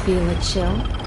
Feel a chill?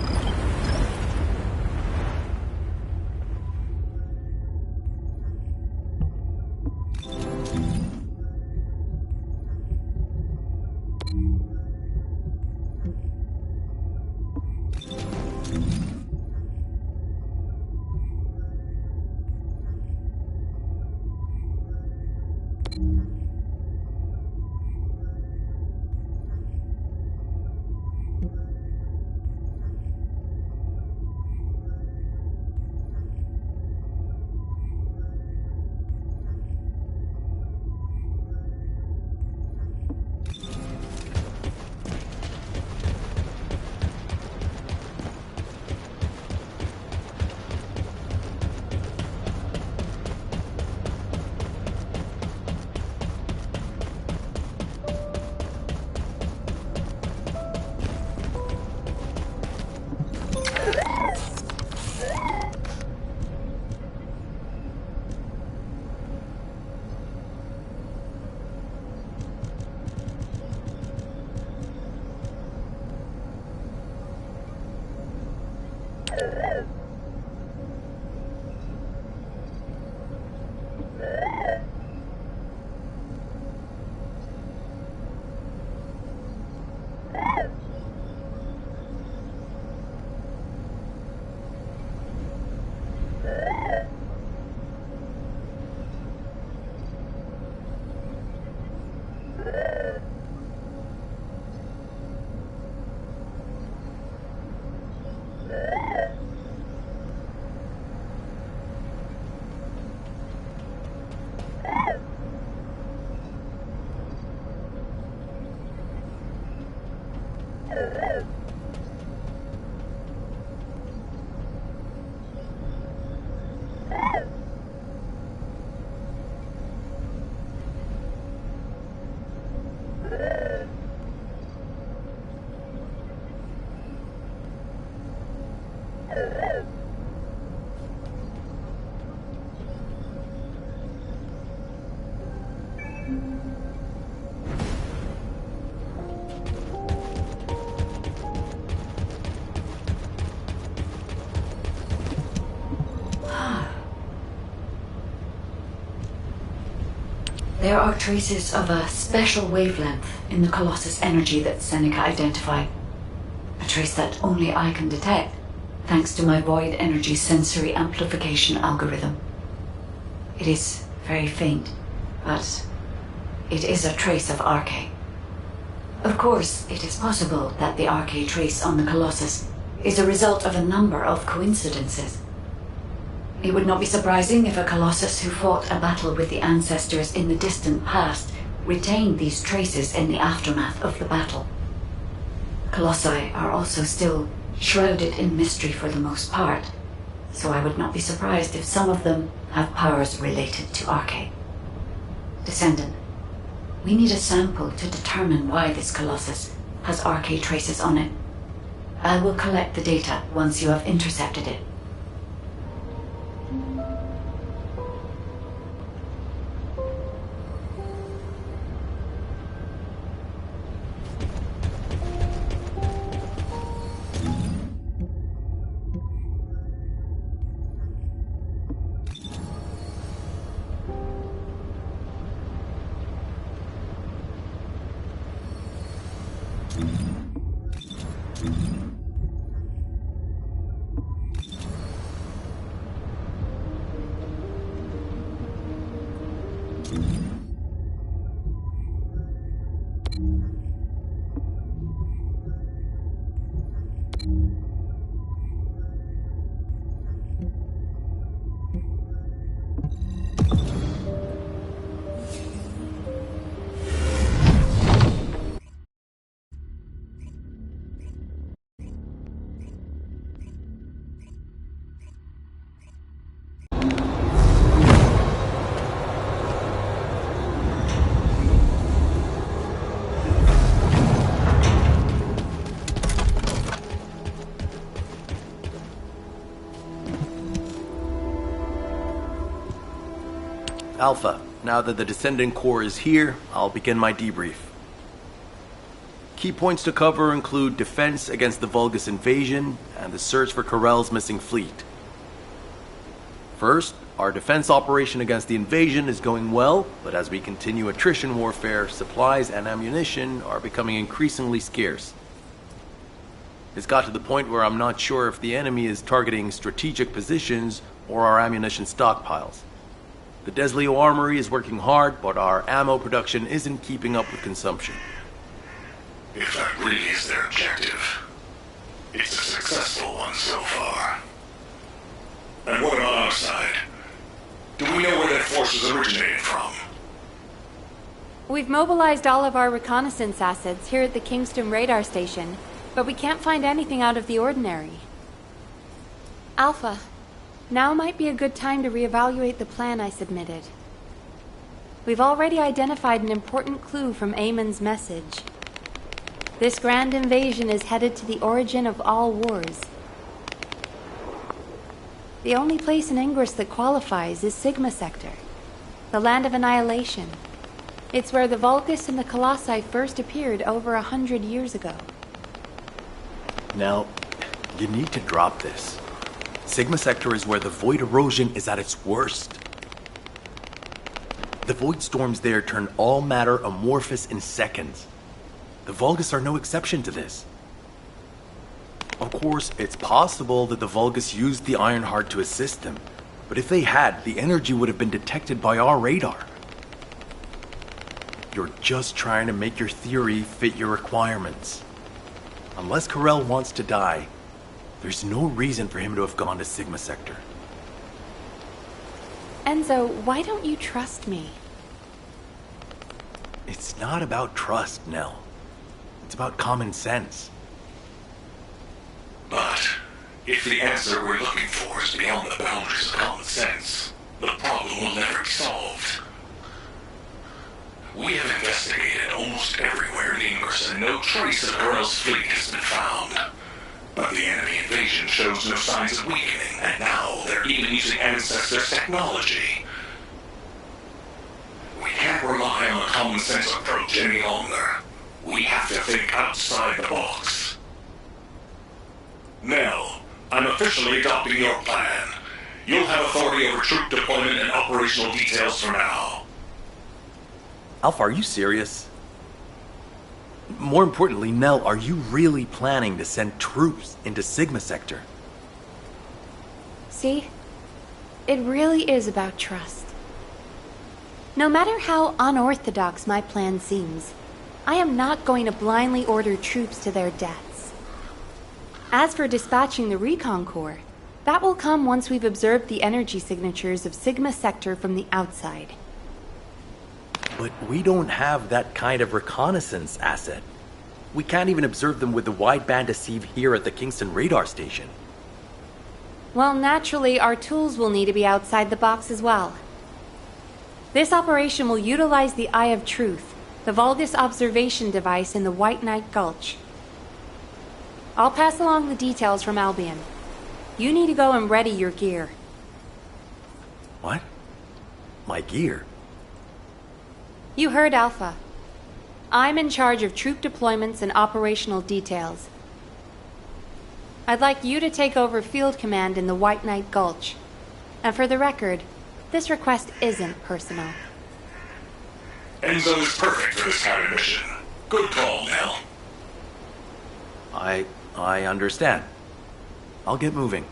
There are traces of a special wavelength in the Colossus energy that Seneca identified. A trace that only I can detect, thanks to my void energy sensory amplification algorithm. It is very faint, but it is a trace of Arche. Of course, it is possible that the Arche trace on the Colossus is a result of a number of coincidences. It would not be surprising if a Colossus who fought a battle with the ancestors in the distant past retained these traces in the aftermath of the battle. Colossi are also still shrouded in mystery for the most part, so I would not be surprised if some of them have powers related to Arche. Descendant, we need a sample to determine why this Colossus has Arche traces on it. I will collect the data once you have intercepted it. Alpha, now that the Descendant Core is here, I'll begin my debrief. Key points to cover include defense against the Vulgus invasion and the search for Corell's missing fleet. First, our defense operation against the invasion is going well, but as we continue attrition warfare, supplies and ammunition are becoming increasingly scarce. It's got to the point where I'm not sure if the enemy is targeting strategic positions or our ammunition stockpiles. The Desleo Armory is working hard, but our ammo production isn't keeping up with consumption. If that really is their objective, it's a successful one so far. And what about our side? Do we know where that force is originating from? We've mobilized all of our reconnaissance assets here at the Kingston radar station, but we can't find anything out of the ordinary. Alpha, now might be a good time to reevaluate the plan I submitted. We've already identified an important clue from Eamon's message. This grand invasion is headed to the origin of all wars. The only place in Ingress that qualifies is Sigma Sector, the land of annihilation. It's where the Vulgus and the Colossi first appeared over 100 years ago. Now, you need to drop this. Sigma Sector is where the void erosion is at its worst. The void storms there turn all matter amorphous in seconds. The Vulgus are no exception to this. Of course, it's possible that the Vulgus used the Ironheart to assist them, but if they had, the energy would have been detected by our radar. You're just trying to make your theory fit your requirements. Unless Corell wants to die, there's no reason for him to have gone to Sigma Sector. Enzo, why don't you trust me? It's not about trust, Nell. It's about common sense. But if the answer we're looking for is beyond the boundaries of common sense, the problem will never be solved. We have investigated almost everywhere in Ingress, and no trace of Corell's fleet has been found. But the enemy invasion shows no signs of weakening, and now they're even using Ancestors' technology. We can't rely on a common sense approach any longer. We have to think outside the box. Nell, I'm officially adopting your plan. You'll have authority over troop deployment and operational details from now. Alpha, are you serious? More importantly, Nell, are you really planning to send troops into Sigma Sector? See? It really is about trust. No matter how unorthodox my plan seems, I am not going to blindly order troops to their deaths. As for dispatching the Recon Corps, that will come once we've observed the energy signatures of Sigma Sector from the outside. But we don't have that kind of reconnaissance asset. We can't even observe them with the wideband deceive here at the Kingston radar station. Well, naturally, our tools will need to be outside the box as well. This operation will utilize the Eye of Truth, the Vulgus observation device in the White Knight Gulch. I'll pass along the details from Albion. You need to go and ready your gear. What? My gear? You heard Alpha. I'm in charge of troop deployments and operational details. I'd like you to take over field command in the White Knight Gulch. And for the record, this request isn't personal. Enzo is perfect for this kind of mission. Good call, Nell. I understand. I'll get moving.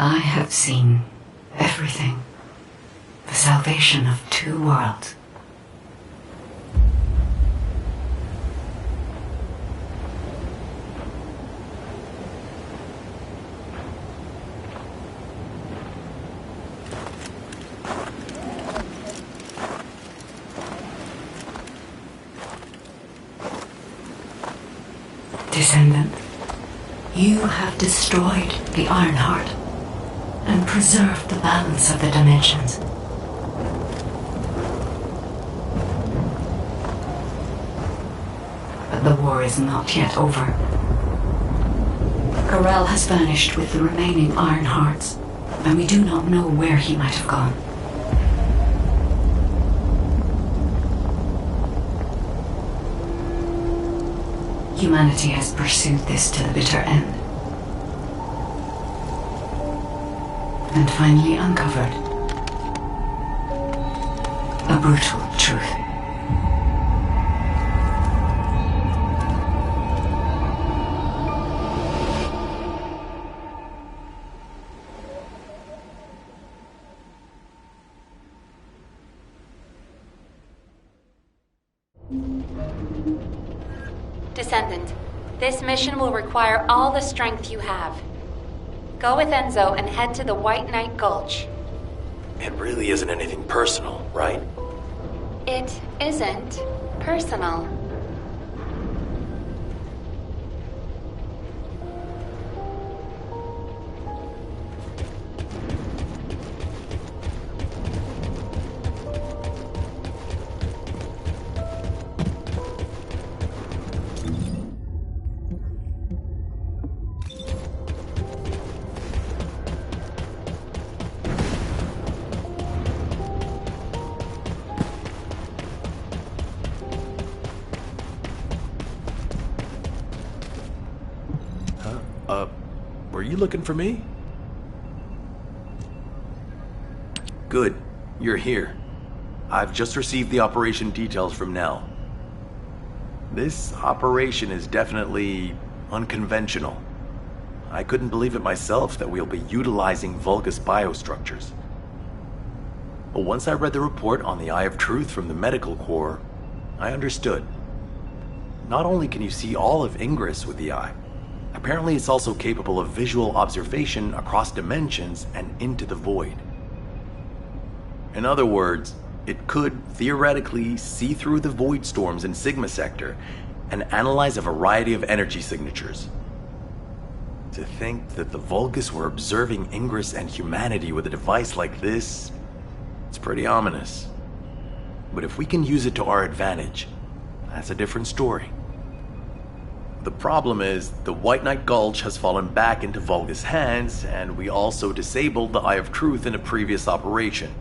I have seen everything. The salvation of two worlds. Descendant, you have destroyed the Ironheart and preserved the balance of the dimensions. But the war is not yet over. Corel has vanished with the remaining Ironhearts, and we do not know where he might have gone. Humanity has pursued this to the bitter end. And finally uncovered a brutal truth. Descendant, this mission will require all the strength you have. Go with Enzo and head to the White Knight Gulch. It really isn't anything personal, right? It isn't personal. Were you looking for me? Good. You're here. I've just received the operation details from Nell. This operation is definitely unconventional. I couldn't believe it myself that we'll be utilizing Vulgus biostructures. But once I read the report on the Eye of Truth from the Medical Corps, I understood. Not only can you see all of Ingress with the eye, apparently it's also capable of visual observation across dimensions and into the void. In other words, it could theoretically see through the void storms in Sigma Sector and analyze a variety of energy signatures. To think that the Vulgus were observing Ingress and humanity with a device like this, it's pretty ominous. But if we can use it to our advantage, that's a different story. The problem is, the White Knight Gulch has fallen back into Vulgus hands, and we also disabled the Eye of Truth in a previous operation.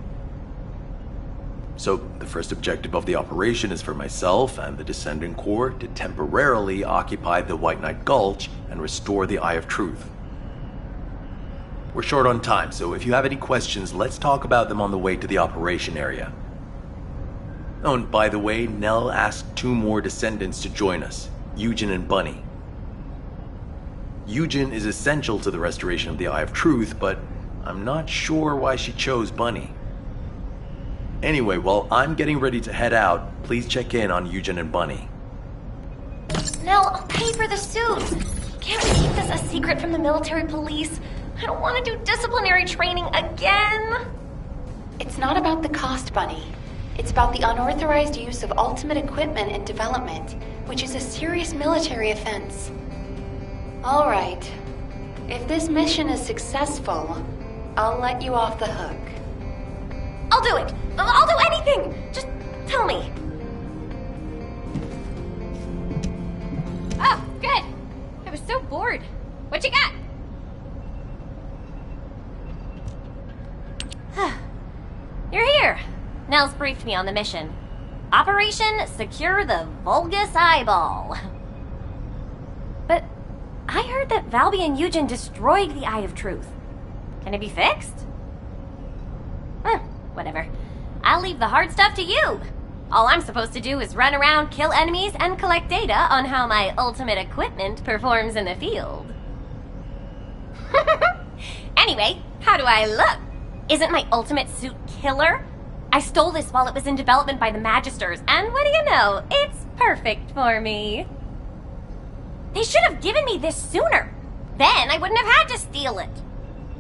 So, the first objective of the operation is for myself and the Descendant Corps to temporarily occupy the White Knight Gulch and restore the Eye of Truth. We're short on time, so if you have any questions, let's talk about them on the way to the operation area. Oh, and by the way, Nell asked 2 more Descendants to join us. Eugen and Bunny. Eugen is essential to the restoration of the Eye of Truth, but I'm not sure why she chose Bunny. Anyway, while I'm getting ready to head out, please check in on Eugen and Bunny. Nell, I'll pay for the suit. Can't we keep this a secret from the military police? I don't want to do disciplinary training again. It's not about the cost, Bunny. It's about the unauthorized use of ultimate equipment in development, which is a serious military offense. All right. If this mission is successful, I'll let you off the hook. I'll do it. I'll do anything. Just tell me. Oh, good. I was so bored. What you got? You're here. Nell's briefed me on the mission. Operation Secure the Vulgus Eyeball. But I heard that Valby and Eugen destroyed the Eye of Truth. Can it be fixed? Whatever. I'll leave the hard stuff to you. All I'm supposed to do is run around, kill enemies, and collect data on how my ultimate equipment performs in the field. Anyway, How do I look? Isn't my ultimate suit killer? I stole this while it was in development by the Magisters, and what do you know? It's perfect for me. They should have given me this sooner. Then I wouldn't have had to steal it.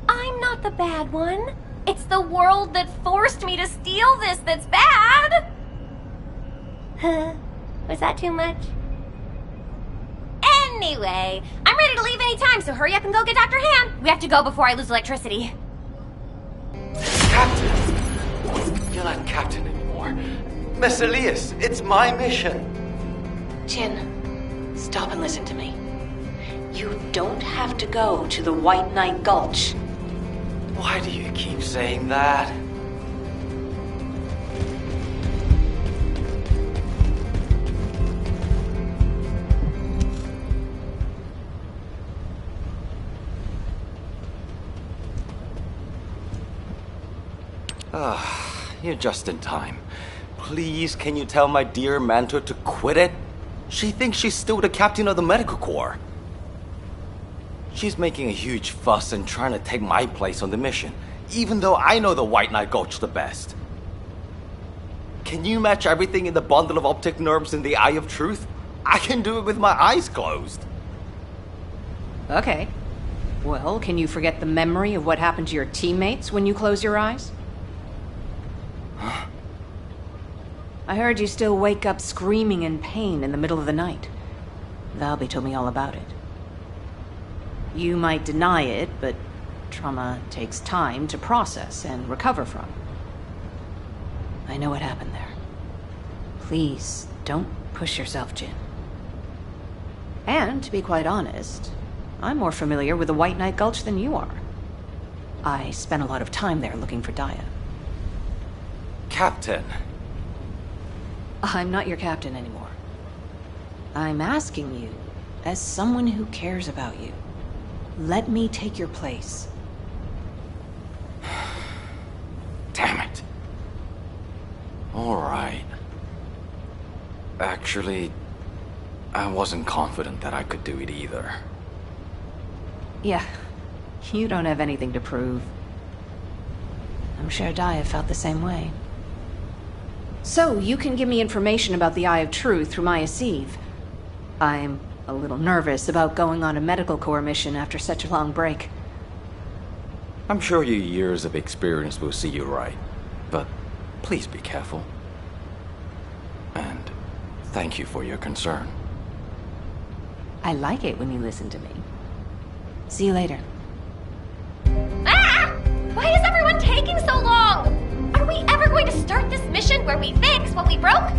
I'm not the bad one. It's the world that forced me to steal this that's bad. Was that too much? Anyway, I'm ready to leave any time, so hurry up and go get Dr. Han. We have to go before I lose electricity. Captain! You're not Captain anymore. Miss Elias, it's my mission. Jin, stop and listen to me. You don't have to go to the White Knight Gulch. Why do you keep saying that? You're just in time. Please, can you tell my dear mentor to quit it? She thinks she's still the captain of the medical corps. She's making a huge fuss and trying to take my place on the mission, even though I know the White Knight Gulch the best. Can you match everything in the bundle of optic nerves in the Eye of Truth? I can do it with my eyes closed. Okay. Well, can you forget the memory of what happened to your teammates when you close your eyes? Huh? I heard you still wake up screaming in pain in the middle of the night. Valby told me all about it. You might deny it, but trauma takes time to process and recover from. I know what happened there. Please, don't push yourself, Jin. And, to be quite honest, I'm more familiar with the White Knight Gulch than you are. I spent a lot of time there looking for Daya. Captain. I'm not your captain anymore. I'm asking you, as someone who cares about you, let me take your place. Damn it. All right. Actually, I wasn't confident that I could do it either. Yeah, you don't have anything to prove. I'm sure Daya felt the same way. So, you can give me information about the Eye of Truth through Maya Sieve. I'm a little nervous about going on a medical corps mission after such a long break. I'm sure your years of experience will see you right, but please be careful. And thank you for your concern. I like it when you listen to me. See you later. Ah! Why is everyone taking so long? Are we ever going to start this mission where we fix what we broke?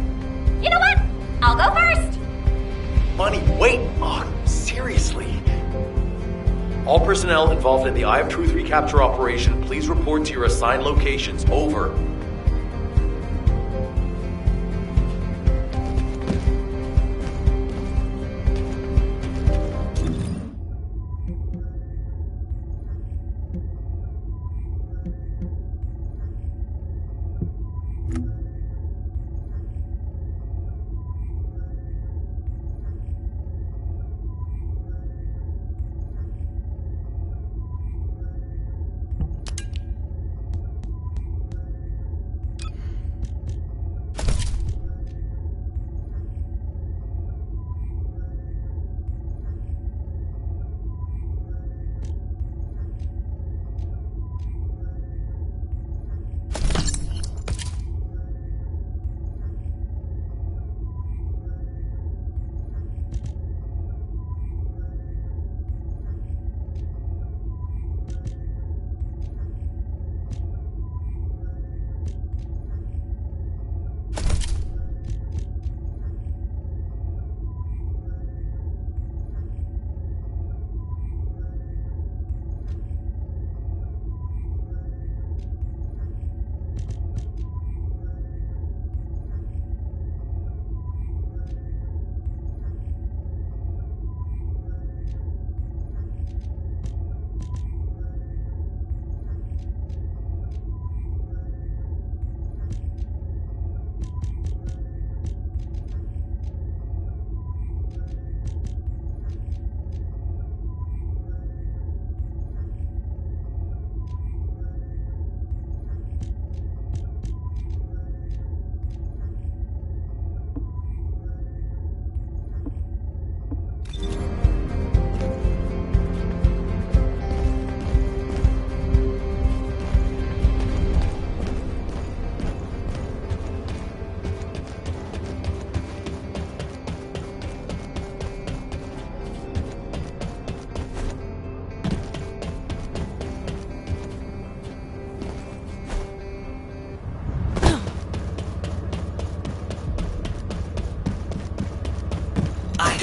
You know what? I'll go first. Bunny, wait! Oh, seriously? All personnel involved in the Eye of Truth recapture operation, please report to your assigned locations. Over.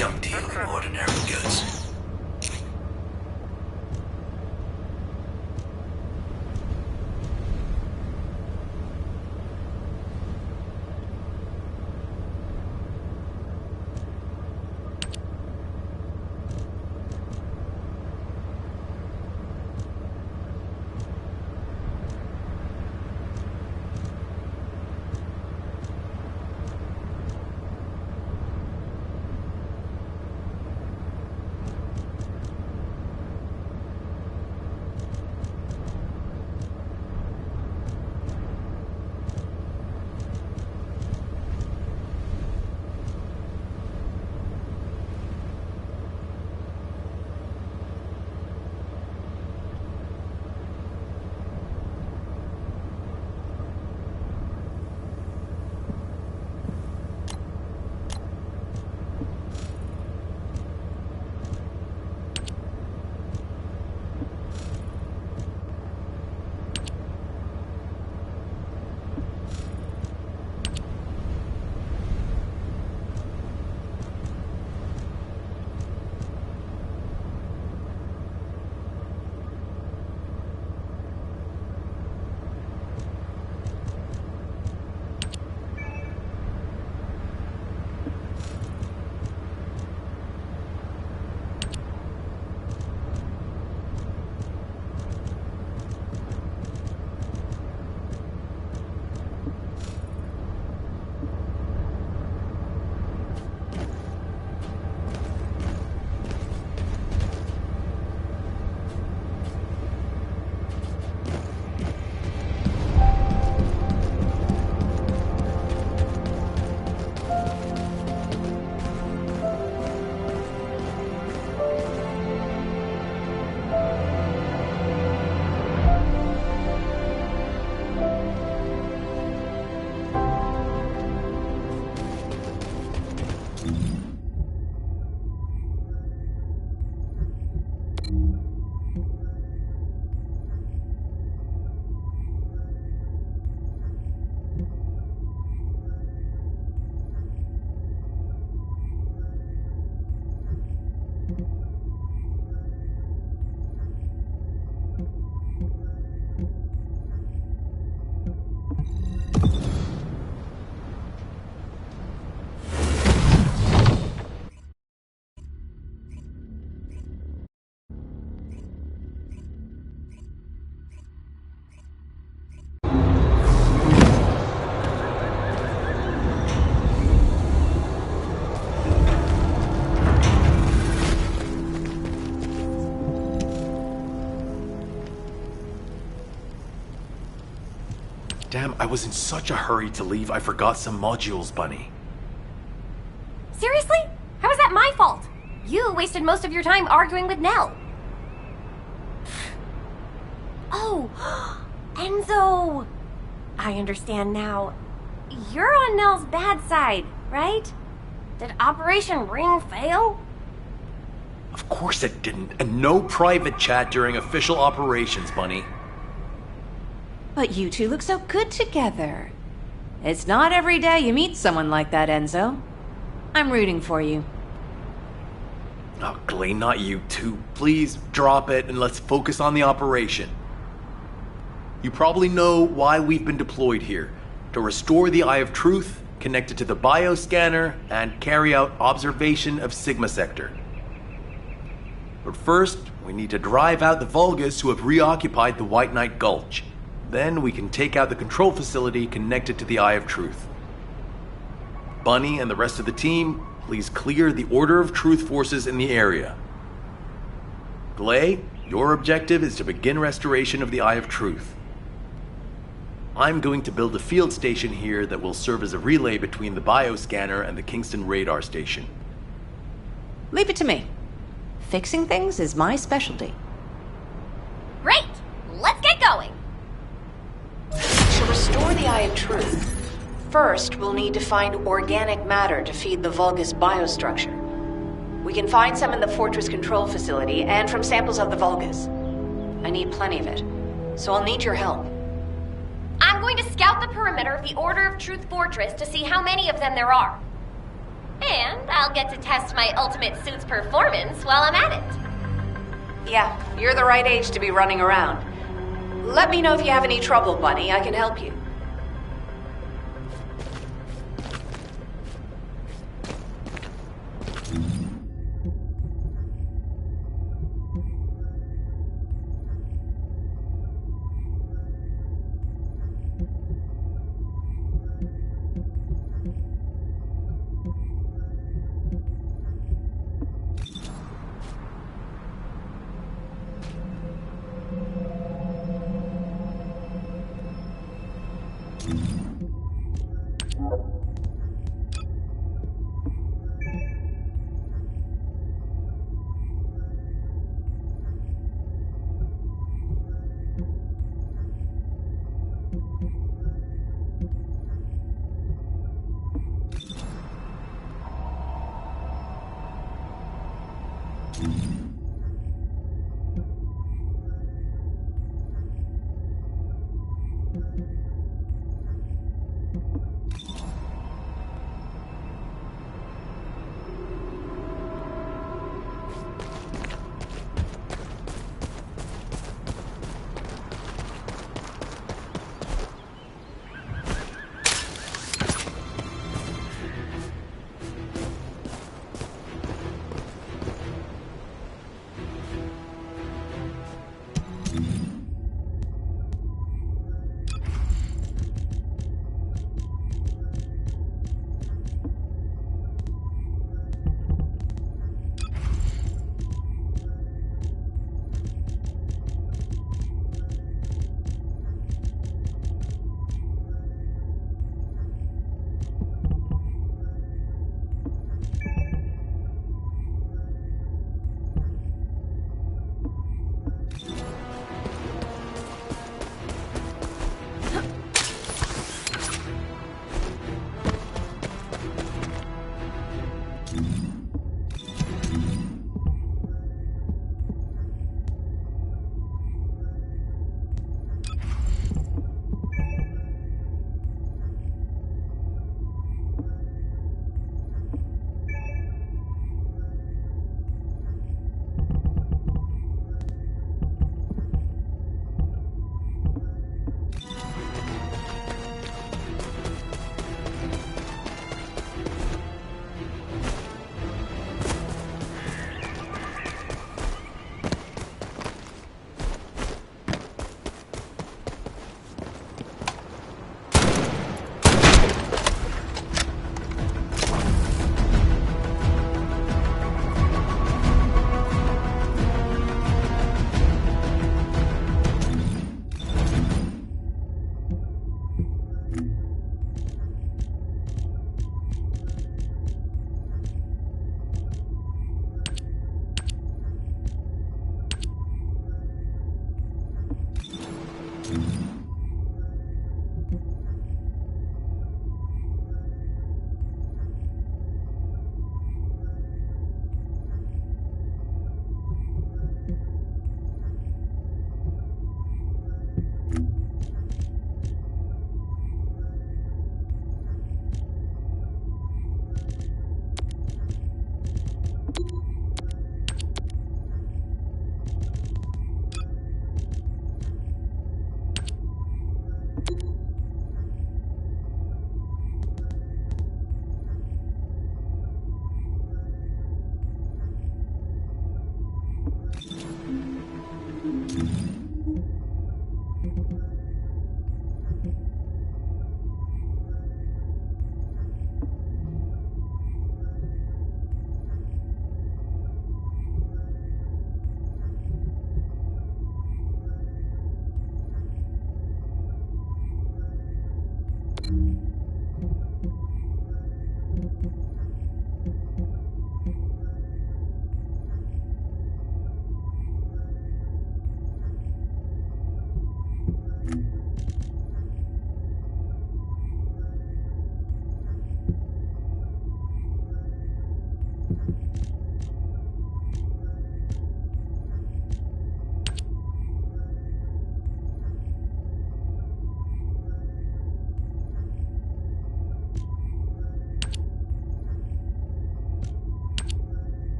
don't deal in ordinary goods. Damn, I was in such a hurry to leave, I forgot some modules, Bunny. Seriously? How is that my fault? You wasted most of your time arguing with Nell. Oh, Enzo! I understand now. You're on Nell's bad side, right? Did Operation Ring fail? Of course it didn't, and no private chat during official operations, Bunny. But you two look so good together. It's not every day you meet someone like that, Enzo. I'm rooting for you. Oh, Glay, not you two. Please drop it and let's focus on the operation. You probably know why we've been deployed here. To restore the Eye of Truth, connect it to the bioscanner, and carry out observation of Sigma Sector. But first, we need to drive out the Vulgus who have reoccupied the White Knight Gulch. Then we can take out the control facility connected to the Eye of Truth. Bunny and the rest of the team, please clear the Order of Truth forces in the area. Glay, your objective is to begin restoration of the Eye of Truth. I'm going to build a field station here that will serve as a relay between the bioscanner and the Kingston radar station. Leave it to me. Fixing things is my specialty. Great! Let's get going! To restore the Eye of Truth, first we'll need to find organic matter to feed the Vulgus biostructure. We can find some in the Fortress control facility and from samples of the Vulgus. I need plenty of it, so I'll need your help. I'm going to scout the perimeter of the Order of Truth Fortress to see how many of them there are. And I'll get to test my ultimate suit's performance while I'm at it. Yeah, you're the right age to be running around. Let me know if you have any trouble, Bunny. I can help you.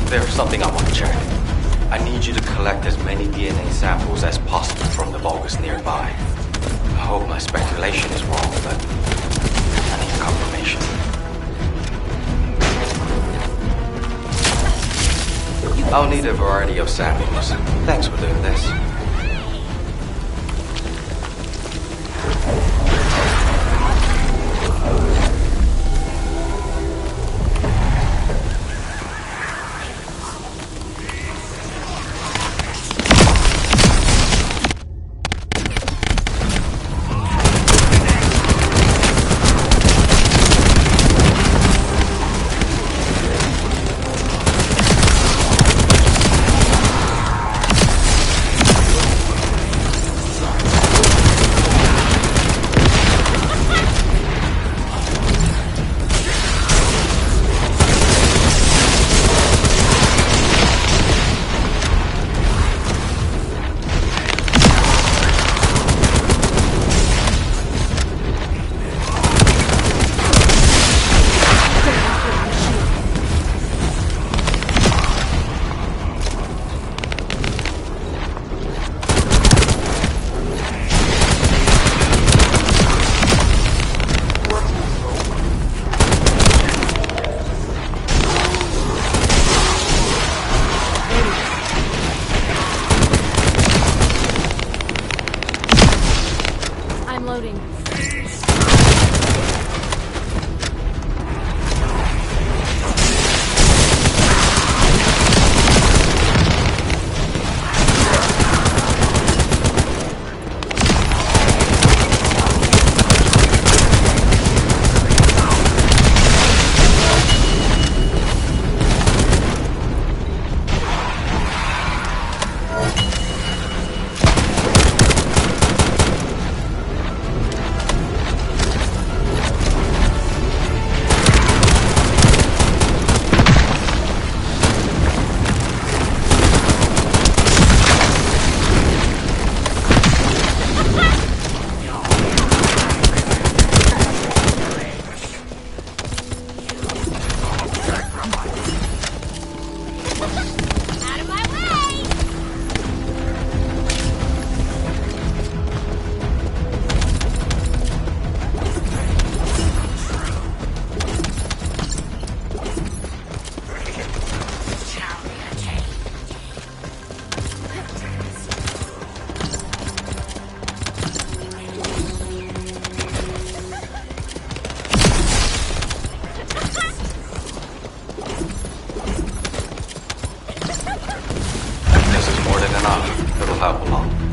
There's something I want to check. I need you to collect as many DNA samples as possible from the Vulgus nearby. I hope my speculation is wrong, but I need confirmation. I'll need a variety of samples. Thanks for doing this.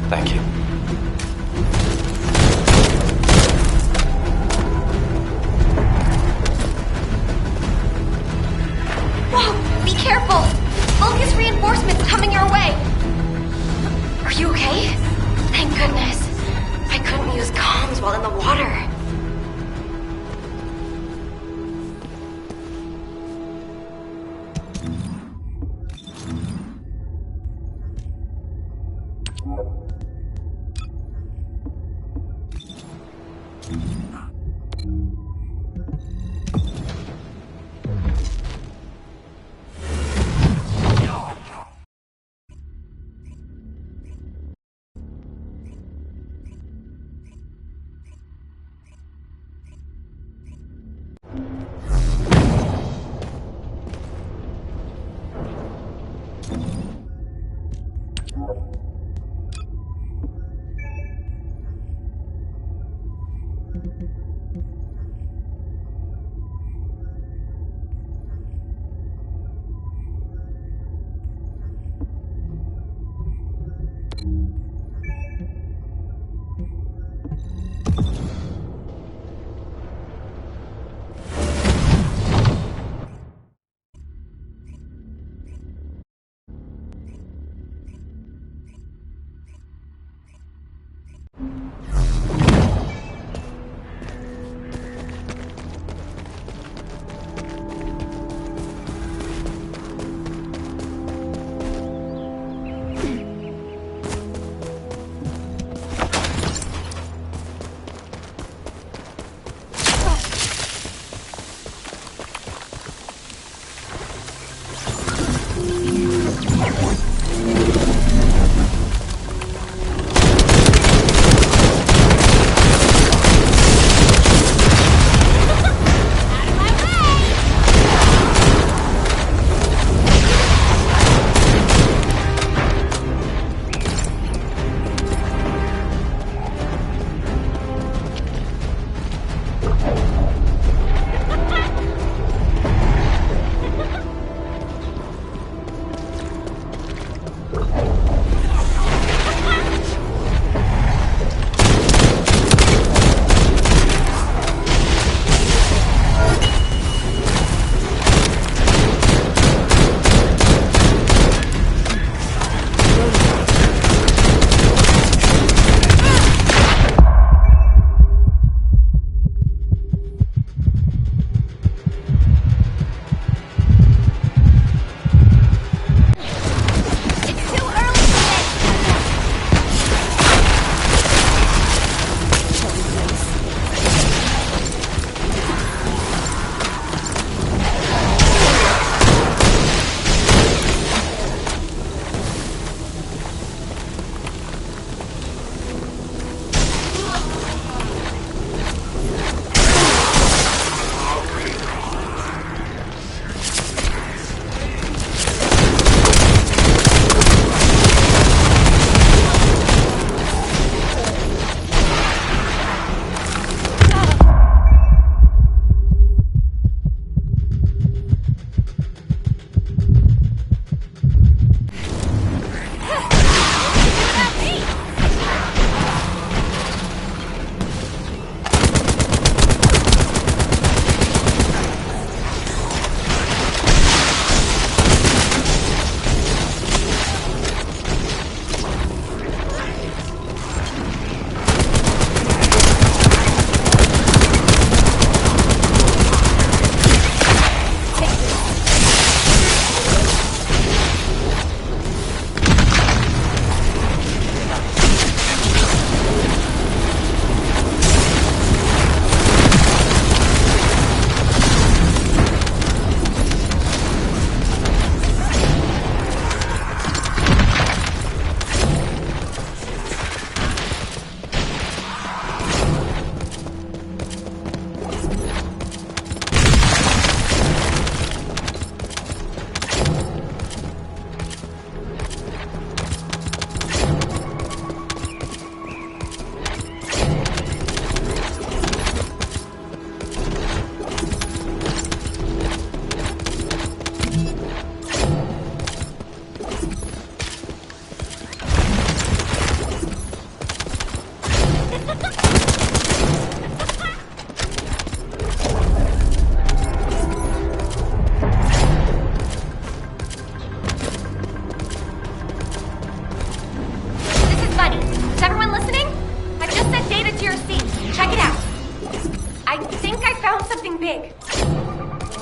Thank you. Whoa! Be careful! Vulgus reinforcements coming your way! Are you okay? Thank goodness. I couldn't use comms while in the water.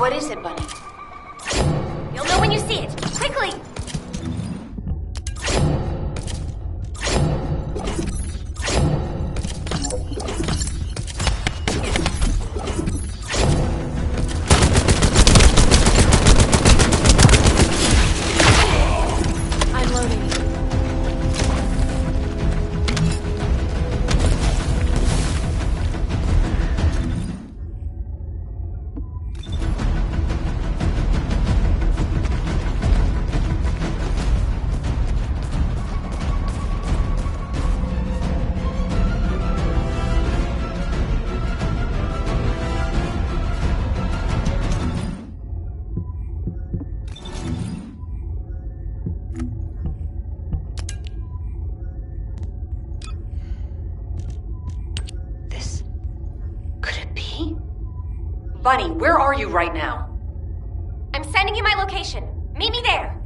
What is it, Bunny? You'll know when you see it. Quickly! I'm loading. Bunny, where are you right now? I'm sending you my location. Meet me there.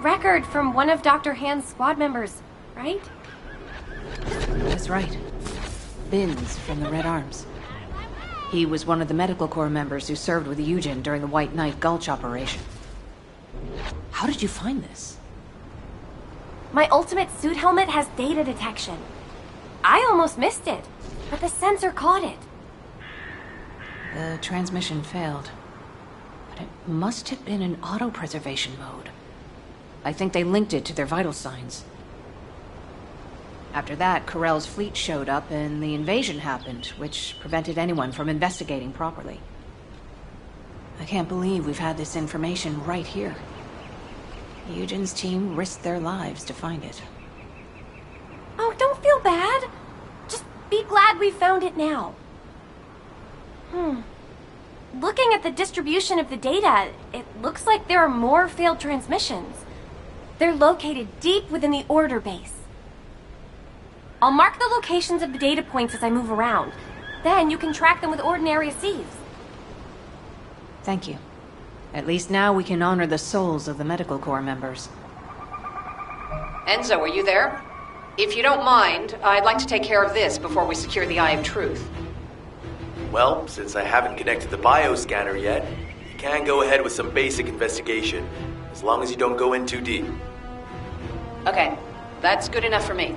record from one of Dr. Hand's squad members, right? That's right. Binns from the Red Arms. He was one of the Medical Corps members who served with Eugen during the White Knight Gulch operation. How did you find this? My ultimate suit helmet has data detection. I almost missed it, but the sensor caught it. The transmission failed. But it must have been in auto-preservation mode. I think they linked it to their vital signs. After that, Corell's fleet showed up and the invasion happened, which prevented anyone from investigating properly. I can't believe we've had this information right here. Eugen's team risked their lives to find it. Oh, don't feel bad. Just be glad we found it now. Looking at the distribution of the data, it looks like there are more failed transmissions. They're located deep within the Order base. I'll mark the locations of the data points as I move around. Then you can track them with ordinary sieves. Thank you. At least now we can honor the souls of the Medical Corps members. Enzo, are you there? If you don't mind, I'd like to take care of this before we secure the Eye of Truth. Well, since I haven't connected the bioscanner yet, you can go ahead with some basic investigation, as long as you don't go in too deep. Okay, that's good enough for me.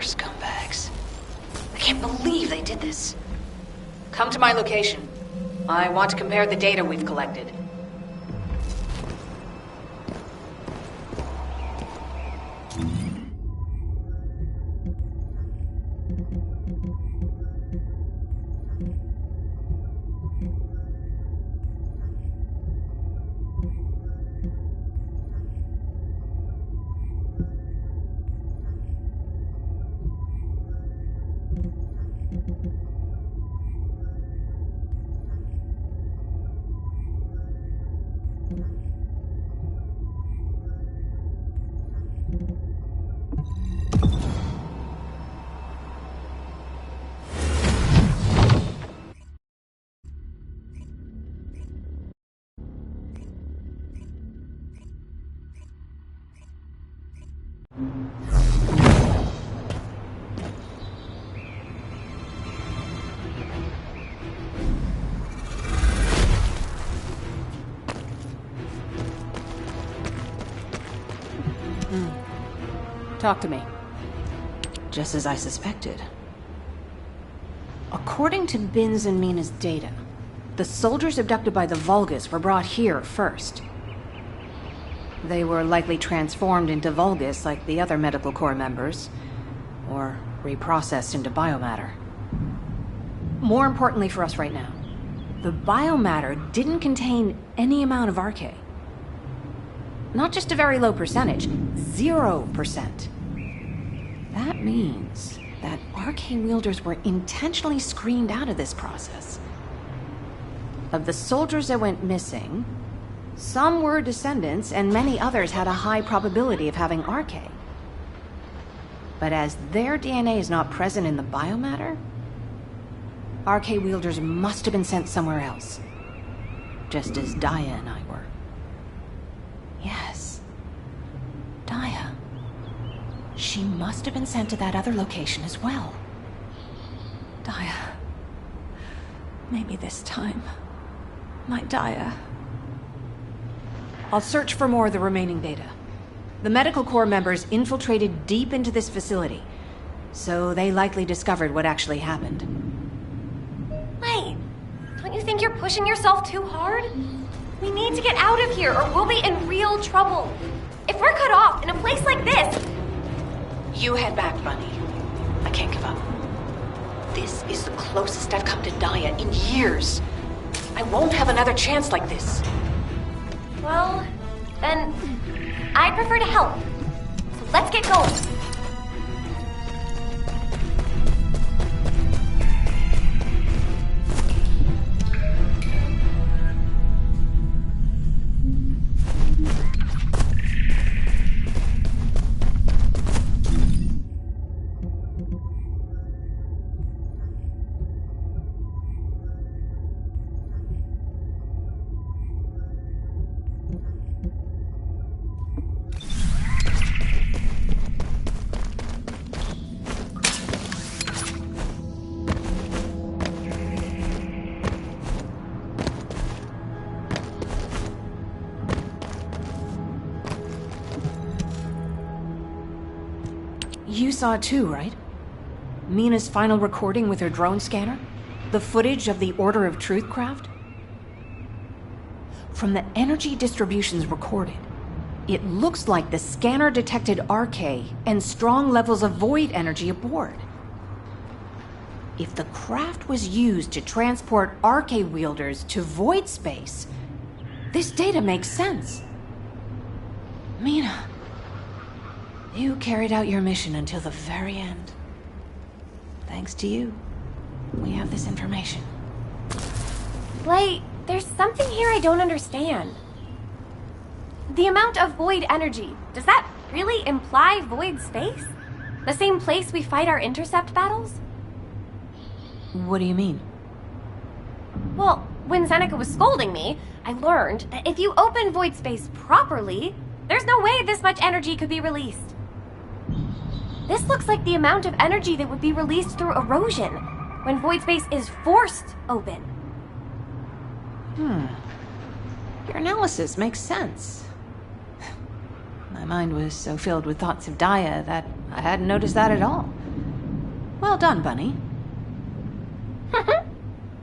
Scumbags. I can't believe they did this. Come to my location. I want to compare the data we've collected. Talk to me. Just as I suspected. According to Binns and Mina's data, the soldiers abducted by the Vulgus were brought here first. They were likely transformed into Vulgus like the other Medical Corps members, or reprocessed into biomatter. More importantly for us right now, the biomatter didn't contain any amount of RK. Not just a very low percentage, 0%. That means that RK wielders were intentionally screened out of this process. Of the soldiers that went missing, some were descendants and many others had a high probability of having RK. But as their DNA is not present in the biomatter, RK wielders must have been sent somewhere else. Just as Daya and I were. Yes. Daya. She must have been sent to that other location as well. Daya. Maybe this time. My Daya. I'll search for more of the remaining data. The Medical Corps members infiltrated deep into this facility, so they likely discovered what actually happened. Wait, don't you think you're pushing yourself too hard? We need to get out of here or we'll be in real trouble. If we're cut off in a place like this... You head back, Bunny. I can't give up. This is the closest I've come to Daya in years. I won't have another chance like this. Well, then I prefer to help. So let's get going. You saw it too, right? Mina's final recording with her drone scanner? The footage of the Order of Truth craft? From the energy distributions recorded, it looks like the scanner detected RK and strong levels of void energy aboard. If the craft was used to transport RK wielders to void space, this data makes sense. Mina, you carried out your mission until the very end. Thanks to you, we have this information. Blake, there's something here I don't understand. The amount of void energy, does that really imply void space? The same place we fight our intercept battles? What do you mean? Well, when Seneca was scolding me, I learned that if you open void space properly, there's no way this much energy could be released. This looks like the amount of energy that would be released through erosion when void space is forced open. Your analysis makes sense. My mind was so filled with thoughts of Daya that I hadn't noticed that at all. Well done, Bunny.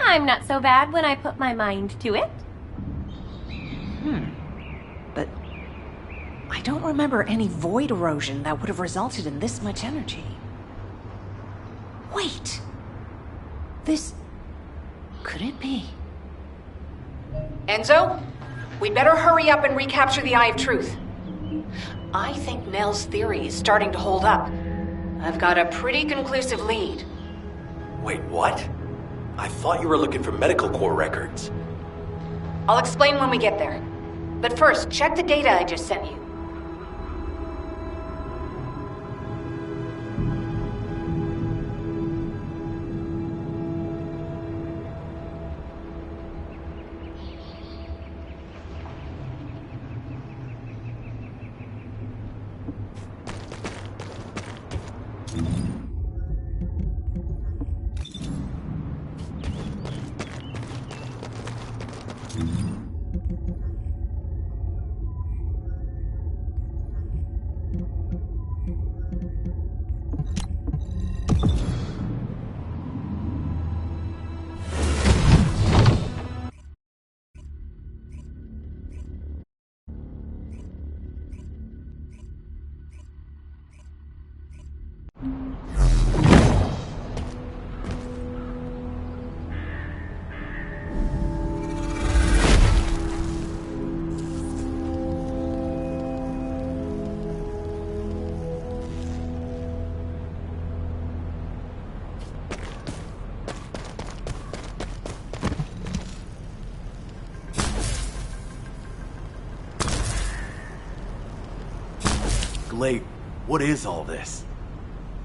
I'm not so bad when I put my mind to it. But I don't remember any void erosion that would have resulted in this much energy. Wait! This... could it be? Enzo, we'd better hurry up and recapture the Eye of Truth. I think Nell's theory is starting to hold up. I've got a pretty conclusive lead. Wait, what? I thought you were looking for Medical Corps records. I'll explain when we get there. But first, check the data I just sent you. Glade, what is all this?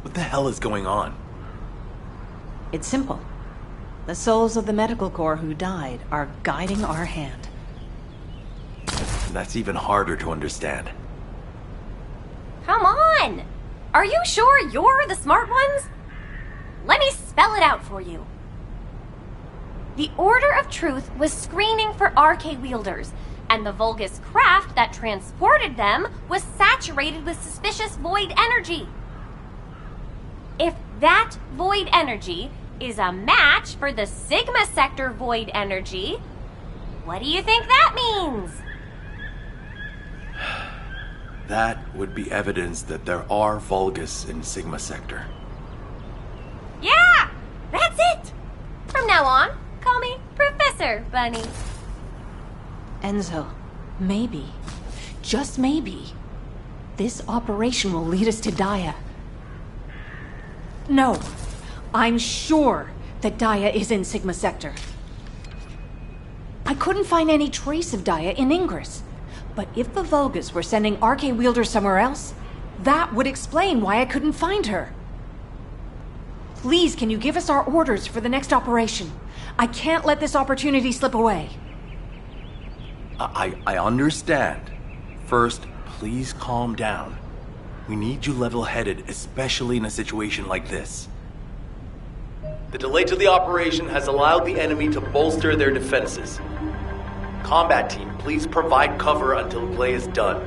What the hell is going on? It's simple. The souls of the Medical Corps who died are guiding our hand. That's even harder to understand. Come on! Are you sure you're the smart ones? Let me spell it out for you. The Order of Truth was screening for RK wielders, and the Vulgus craft that transported them was saturated with suspicious void energy. If that void energy is a match for the Sigma Sector void energy, what do you think that means? That would be evidence that there are Vulgus in Sigma Sector. Yeah, that's it. From now on, call me Professor Bunny. Enzo, maybe, just maybe, this operation will lead us to Dia. No, I'm sure that Dia is in Sigma Sector. I couldn't find any trace of Dia in Ingress. But if the Vulgus were sending Arche Wielders somewhere else, that would explain why I couldn't find her. Please, can you give us our orders for the next operation? I can't let this opportunity slip away. I understand. First, please calm down. We need you level-headed, especially in a situation like this. The delay to the operation has allowed the enemy to bolster their defenses. Combat team, please provide cover until play is done.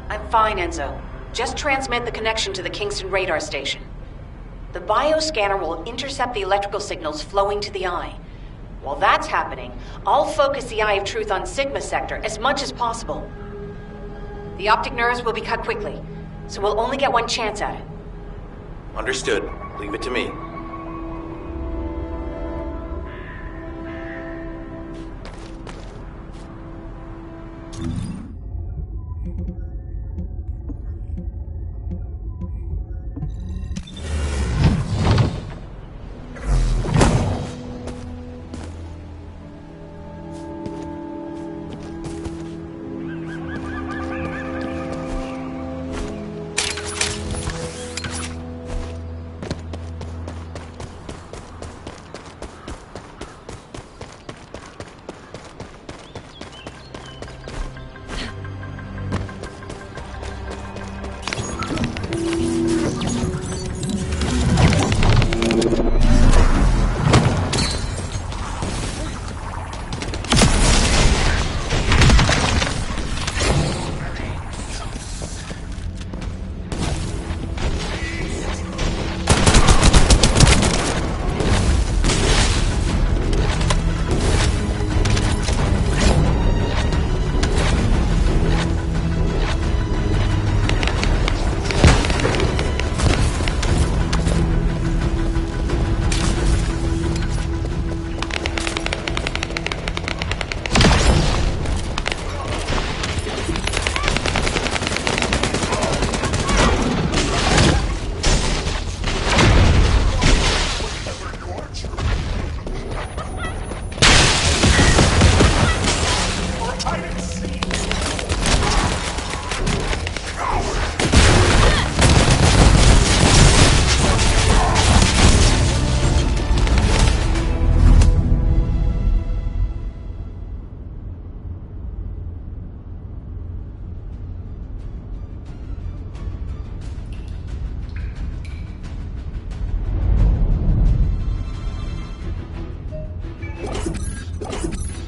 I'm fine, Enzo. Just transmit the connection to the Kingston radar station. The bioscanner will intercept the electrical signals flowing to the eye. While that's happening, I'll focus the Eye of Truth on Sigma Sector as much as possible. The optic nerves will be cut quickly, so we'll only get one chance at it. Understood. Leave it to me.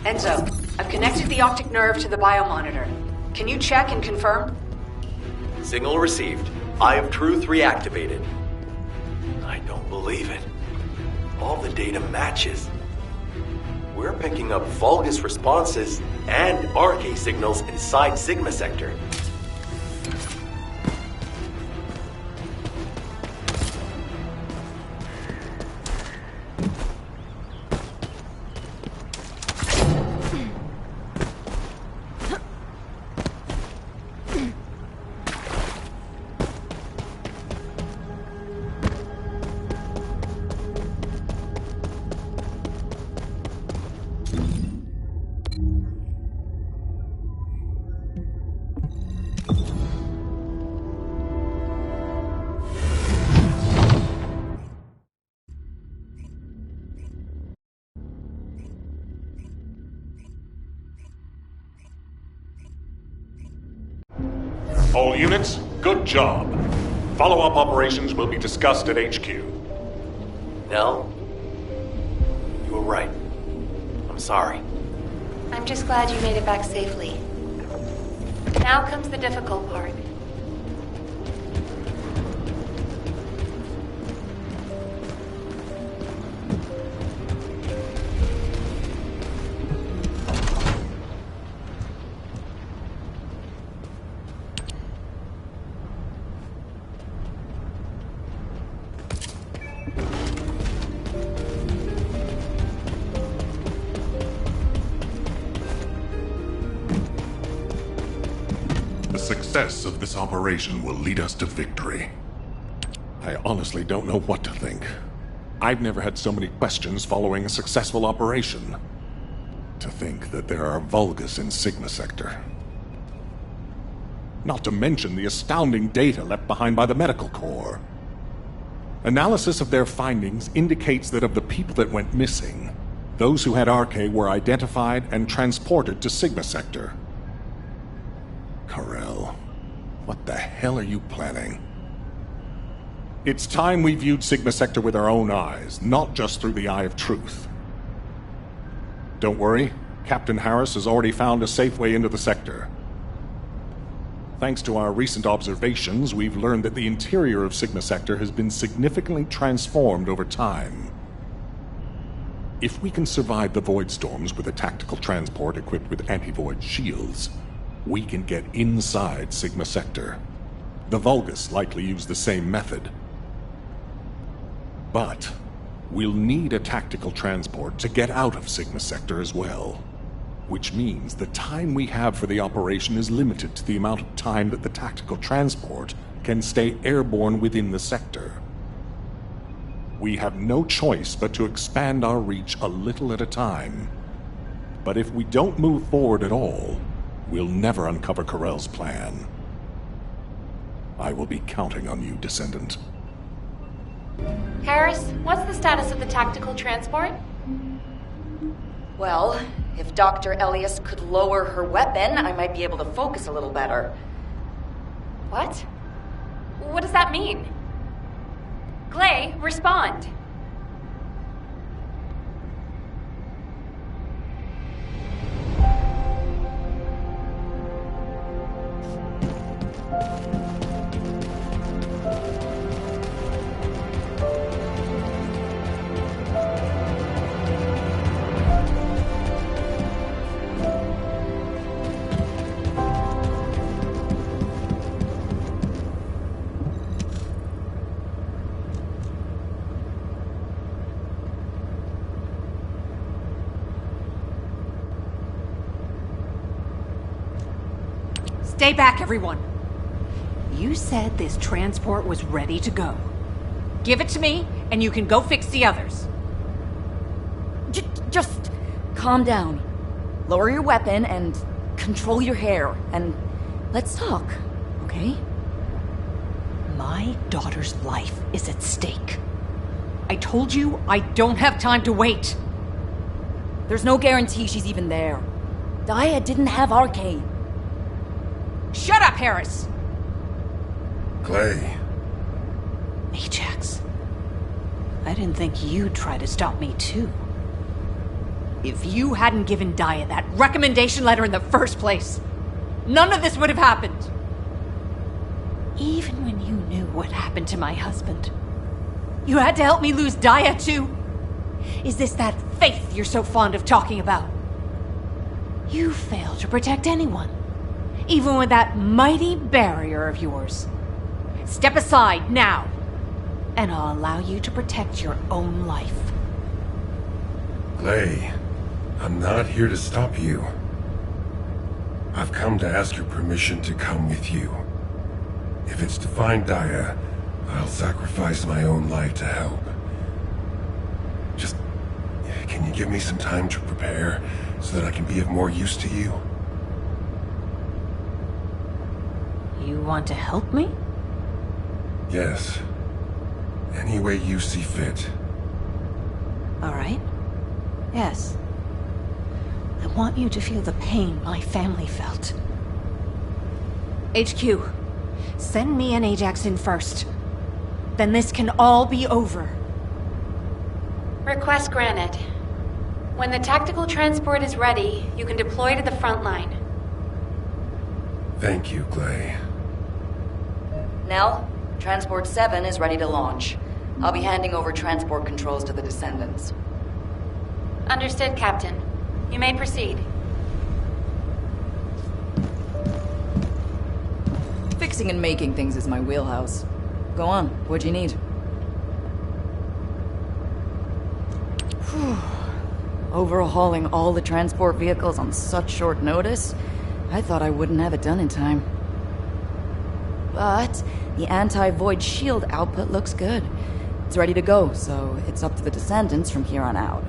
Enzo, I've connected the optic nerve to the biomonitor. Can you check and confirm? Signal received. Eye of Truth reactivated. I don't believe it. All the data matches. We're picking up Vulgus responses and Arche signals inside Sigma Sector. All units, good job. Follow-up operations will be discussed at HQ. Nell, you were right. I'm sorry. I'm just glad you made it back safely. Now comes the difficult part. The success of this operation will lead us to victory. I honestly don't know what to think. I've never had so many questions following a successful operation. To think that there are Vulgus in Sigma Sector. Not to mention the astounding data left behind by the Medical Corps. Analysis of their findings indicates that of the people that went missing, those who had RK were identified and transported to Sigma Sector. Karel, what the hell are you planning? It's time we viewed Sigma Sector with our own eyes, not just through the eye of truth. Don't worry, Captain Harris has already found a safe way into the sector. Thanks to our recent observations, we've learned that the interior of Sigma Sector has been significantly transformed over time. If we can survive the void storms with a tactical transport equipped with anti-void shields, we can get inside Sigma Sector. The Vulgus likely use the same method. But we'll need a tactical transport to get out of Sigma Sector as well. Which means the time we have for the operation is limited to the amount of time that the tactical transport can stay airborne within the sector. We have no choice but to expand our reach a little at a time. But if we don't move forward at all, we'll never uncover Karel's plan. I will be counting on you, Descendant. Harris, what's the status of the tactical transport? Well, if Dr. Elias could lower her weapon, I might be able to focus a little better. What? What does that mean? Glay, respond. Stay back, everyone. You said this transport was ready to go. Give it to me, and you can go fix the others. Just calm down. Lower your weapon and control your hair, and let's talk, okay? My daughter's life is at stake. I told you I don't have time to wait. There's no guarantee she's even there. Dia didn't have RK. Shut up, Harris! Glay. Ajax. I didn't think you'd try to stop me, too. If you hadn't given Dia that recommendation letter in the first place, none of this would have happened. Even when you knew what happened to my husband, you had to help me lose Dia, too. Is this that faith you're so fond of talking about? You failed to protect anyone, even with that mighty barrier of yours. Step aside now, and I'll allow you to protect your own life. Glay, I'm not here to stop you. I've come to ask your permission to come with you. If it's to find Dia, I'll sacrifice my own life to help. Just, can you give me some time to prepare so that I can be of more use to you? You want to help me? Yes. Any way you see fit. All right. Yes. I want you to feel the pain my family felt. HQ, send me and Ajax in first. Then this can all be over. Request granted. When the tactical transport is ready, you can deploy to the front line. Thank you, Glay. Nell, Transport 7 is ready to launch. I'll be handing over transport controls to the Descendants. Understood, Captain. You may proceed. Fixing and making things is my wheelhouse. Go on, what'd you need? Whew. Overhauling all the transport vehicles on such short notice? I thought I wouldn't have it done in time. But the anti-void shield output looks good. It's ready to go, so it's up to the Descendants from here on out.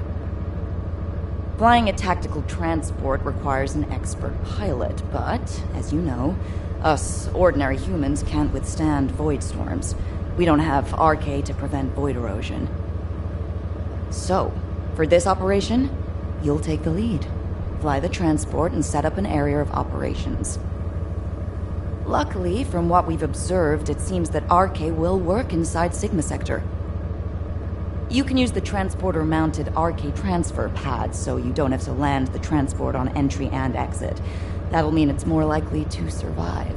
Flying a tactical transport requires an expert pilot, but, as you know, us ordinary humans can't withstand void storms. We don't have RK to prevent void erosion. So, for this operation, you'll take the lead. Fly the transport and set up an area of operations. Luckily, from what we've observed, it seems that RK will work inside Sigma Sector. You can use the transporter-mounted RK transfer pad, so you don't have to land the transport on entry and exit. That'll mean it's more likely to survive.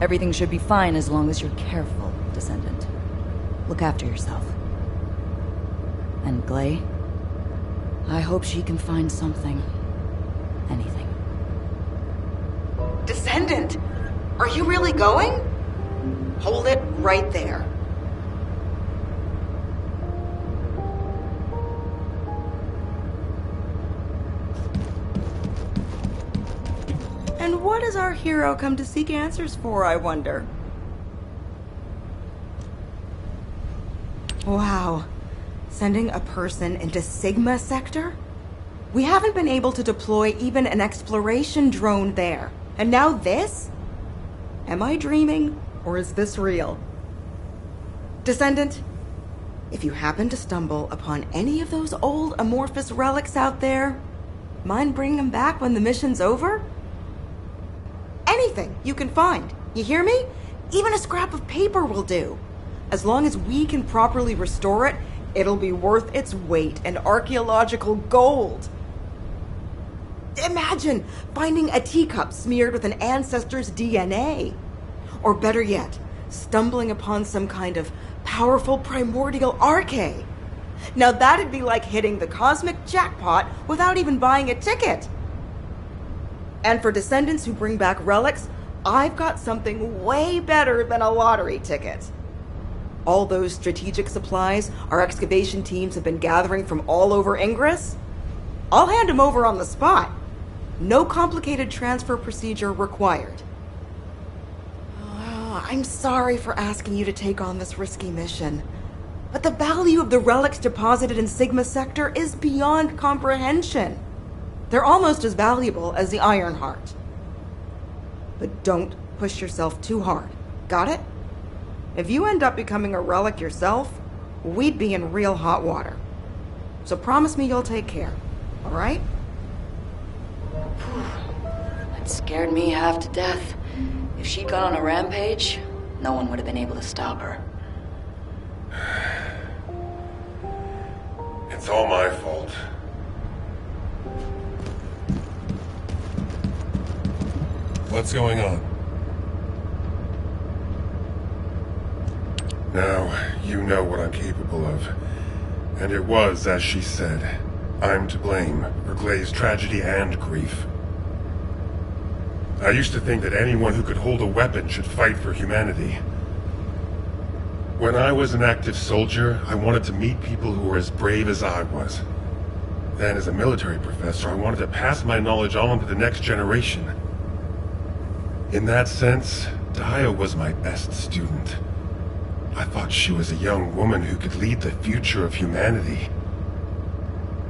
Everything should be fine as long as you're careful, Descendant. Look after yourself. And Glay, I hope she can find something. Anything. Descendant! Are you really going? Hold it right there. And what does our hero come to seek answers for, I wonder? Wow. Sending a person into Sigma Sector? We haven't been able to deploy even an exploration drone there. And now this? Am I dreaming, or is this real? Descendant, if you happen to stumble upon any of those old amorphous relics out there, mind bringing them back when the mission's over? Anything you can find, you hear me? Even a scrap of paper will do. As long as we can properly restore it, it'll be worth its weight in archaeological gold. Imagine finding a teacup smeared with an ancestor's DNA. Or better yet, stumbling upon some kind of powerful primordial RK. Now that'd be like hitting the cosmic jackpot without even buying a ticket. And for Descendants who bring back relics, I've got something way better than a lottery ticket. All those strategic supplies our excavation teams have been gathering from all over Ingress, I'll hand them over on the spot. No complicated transfer procedure required. I'm sorry for asking you to take on this risky mission, but the value of the relics deposited in Sigma Sector is beyond comprehension. They're almost as valuable as the Iron Heart. But don't push yourself too hard. Got it? If you end up becoming a relic yourself, we'd be in real hot water. So promise me you'll take care, all right? That scared me half to death. If she'd gone on a rampage, no one would have been able to stop her. It's all my fault. What's going on? Now, you know what I'm capable of. And it was, as she said, I'm to blame for Glay's tragedy and grief. I used to think that anyone who could hold a weapon should fight for humanity. When I was an active soldier, I wanted to meet people who were as brave as I was. Then, as a military professor, I wanted to pass my knowledge on to the next generation. In that sense, Daya was my best student. I thought she was a young woman who could lead the future of humanity.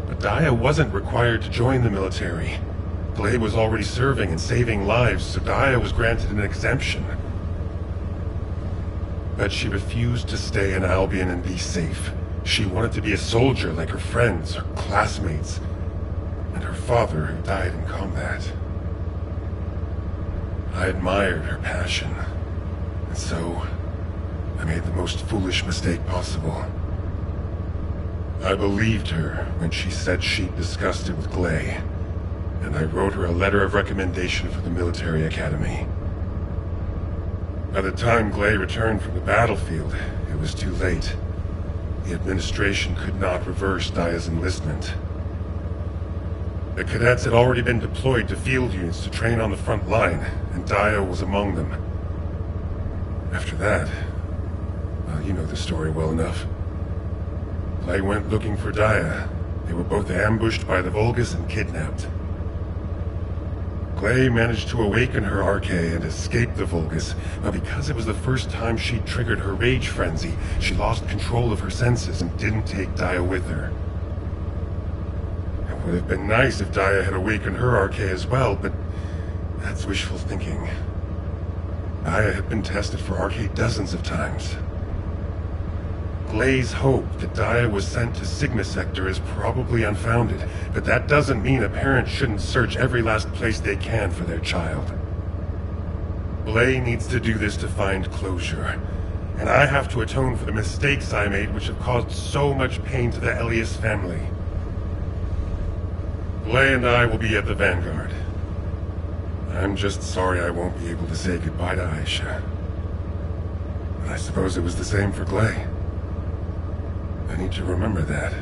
But Daya wasn't required to join the military. Glay was already serving and saving lives, so Daya was granted an exemption. But she refused to stay in Albion and be safe. She wanted to be a soldier like her friends, her classmates, and her father who died in combat. I admired her passion, and so I made the most foolish mistake possible. I believed her when she said she'd discussed it with Glay, and I wrote her a letter of recommendation for the military academy. By the time Glay returned from the battlefield, it was too late. The administration could not reverse Daya's enlistment. The cadets had already been deployed to field units to train on the front line, and Daya was among them. After that, well, you know the story well enough. Glay went looking for Daya. They were both ambushed by the Vulgus and kidnapped. Glay managed to awaken her Arche and escape the Vulgus, but because it was the first time she'd triggered her rage frenzy, she lost control of her senses and didn't take Daya with her. It would have been nice if Daya had awakened her Arche as well, but that's wishful thinking. Daya had been tested for Arche dozens of times. Glay's hope that Daya was sent to Sigma Sector is probably unfounded, but that doesn't mean a parent shouldn't search every last place they can for their child. Glay needs to do this to find closure, and I have to atone for the mistakes I made which have caused so much pain to the Elias family. Glay and I will be at the Vanguard. I'm just sorry I won't be able to say goodbye to Aisha. But I suppose it was the same for Glay. I need to remember that.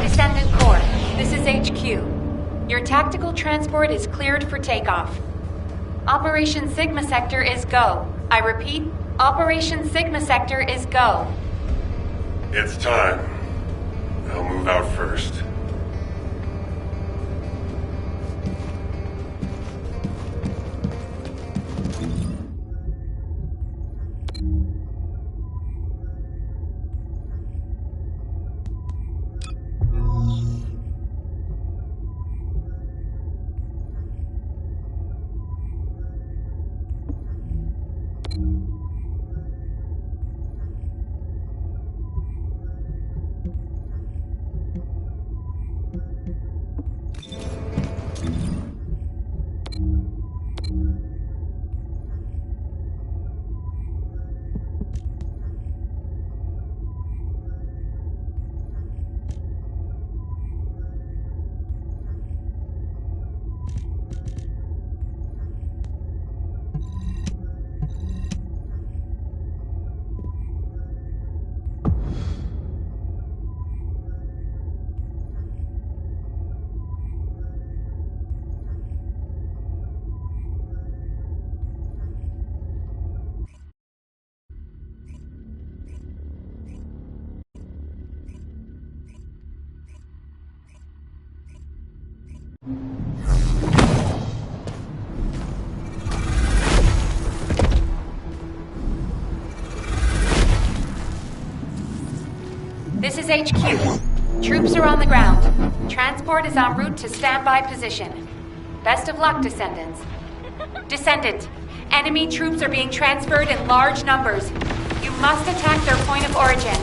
Descendant Corps, this is HQ. Your tactical transport is cleared for takeoff. Operation Sigma Sector is go. I repeat, Operation Sigma Sector is go. It's time. I'll move out first. This is HQ. Troops are on the ground. Transport is en route to standby position. Best of luck, Descendants. Descendant, enemy troops are being transferred in large numbers. You must attack their point of origin.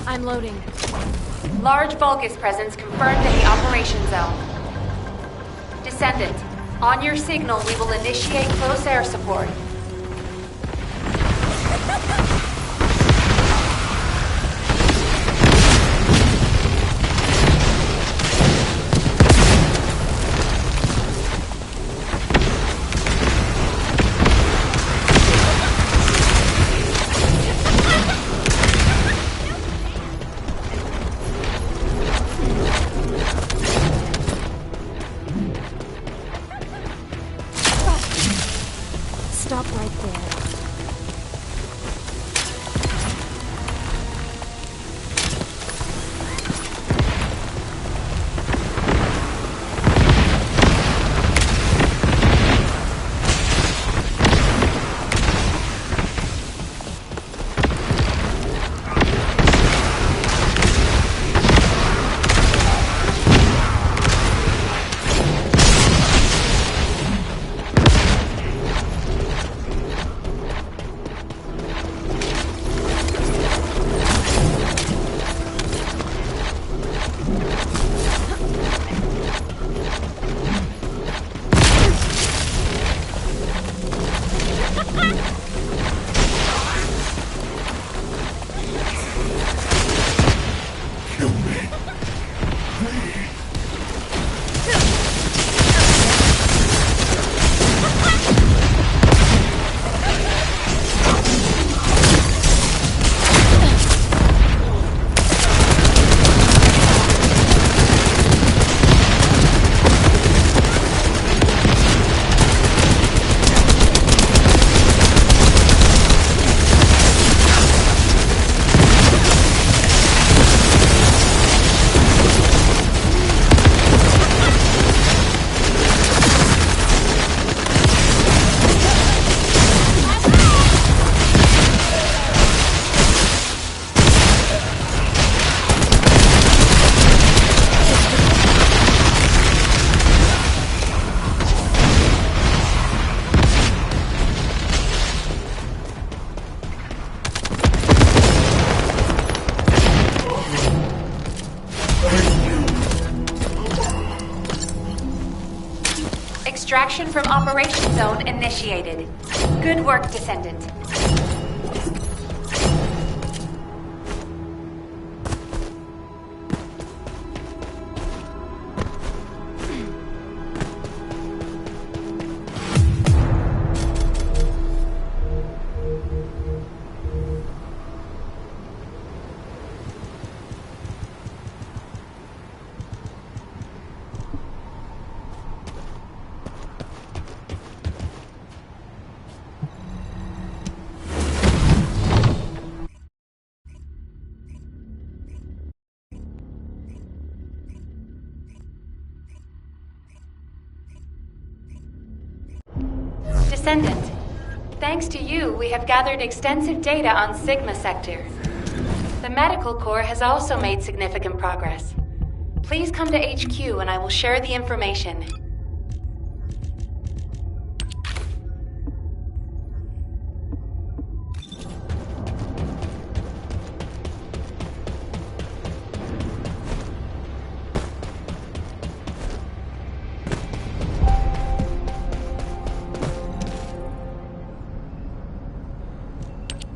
I'm loading. Large Vulgus presence confirmed in the operation zone. Descendant, on your signal, we will initiate close air support. Stop right there. Extraction from Operation Zone initiated. Good work, Descendant. Descendant, thanks to you, we have gathered extensive data on Sigma Sector. The Medical Corps has also made significant progress. Please come to HQ and I will share the information.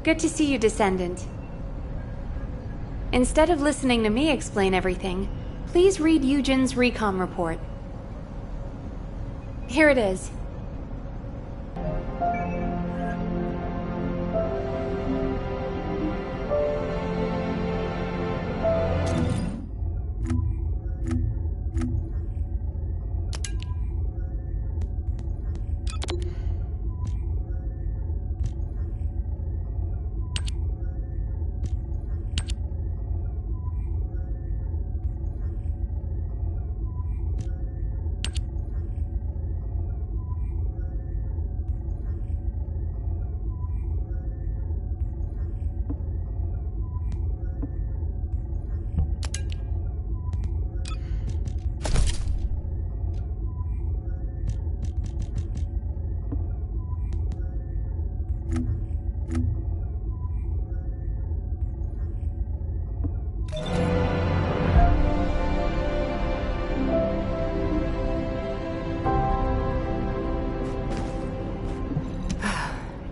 Good to see you, Descendant. Instead of listening to me explain everything, please read Eugen's recon report. Here it is.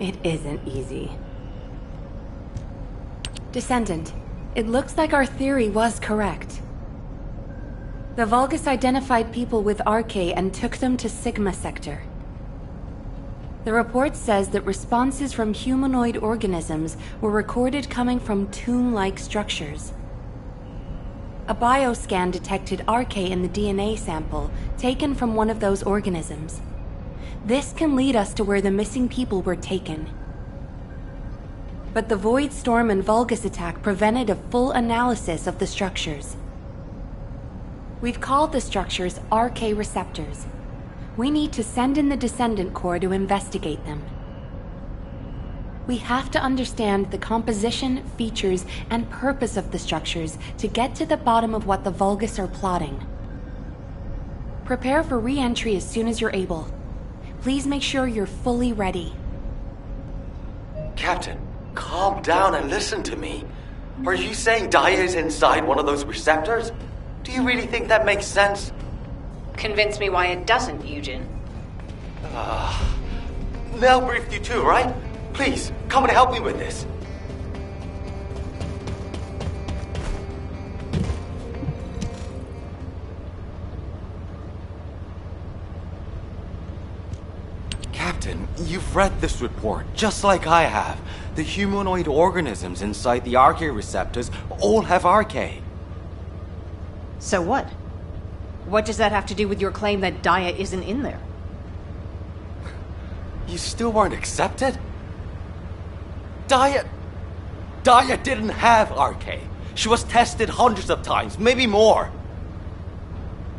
It isn't easy. Descendant, it looks like our theory was correct. The Vulgus identified people with RK and took them to Sigma Sector. The report says that responses from humanoid organisms were recorded coming from tomb-like structures. A bioscan detected RK in the DNA sample taken from one of those organisms. This can lead us to where the missing people were taken. But the Void Storm and Vulgus attack prevented a full analysis of the structures. We've called the structures RK receptors. We need to send in the Descendant Corps to investigate them. We have to understand the composition, features, and purpose of the structures to get to the bottom of what the Vulgus are plotting. Prepare for re-entry as soon as you're able. Please make sure you're fully ready. Captain, calm down and listen to me. Are you saying Daya is inside one of those receptors? Do you really think that makes sense? Convince me why it doesn't, Eugen. Mel briefed you too, right? Please, come and help me with this. Captain, you've read this report, just like I have. The humanoid organisms inside the RK receptors all have RK. So what? What does that have to do with your claim that Daya isn't in there? You still weren't accepted? Daya didn't have RK. She was tested hundreds of times, maybe more.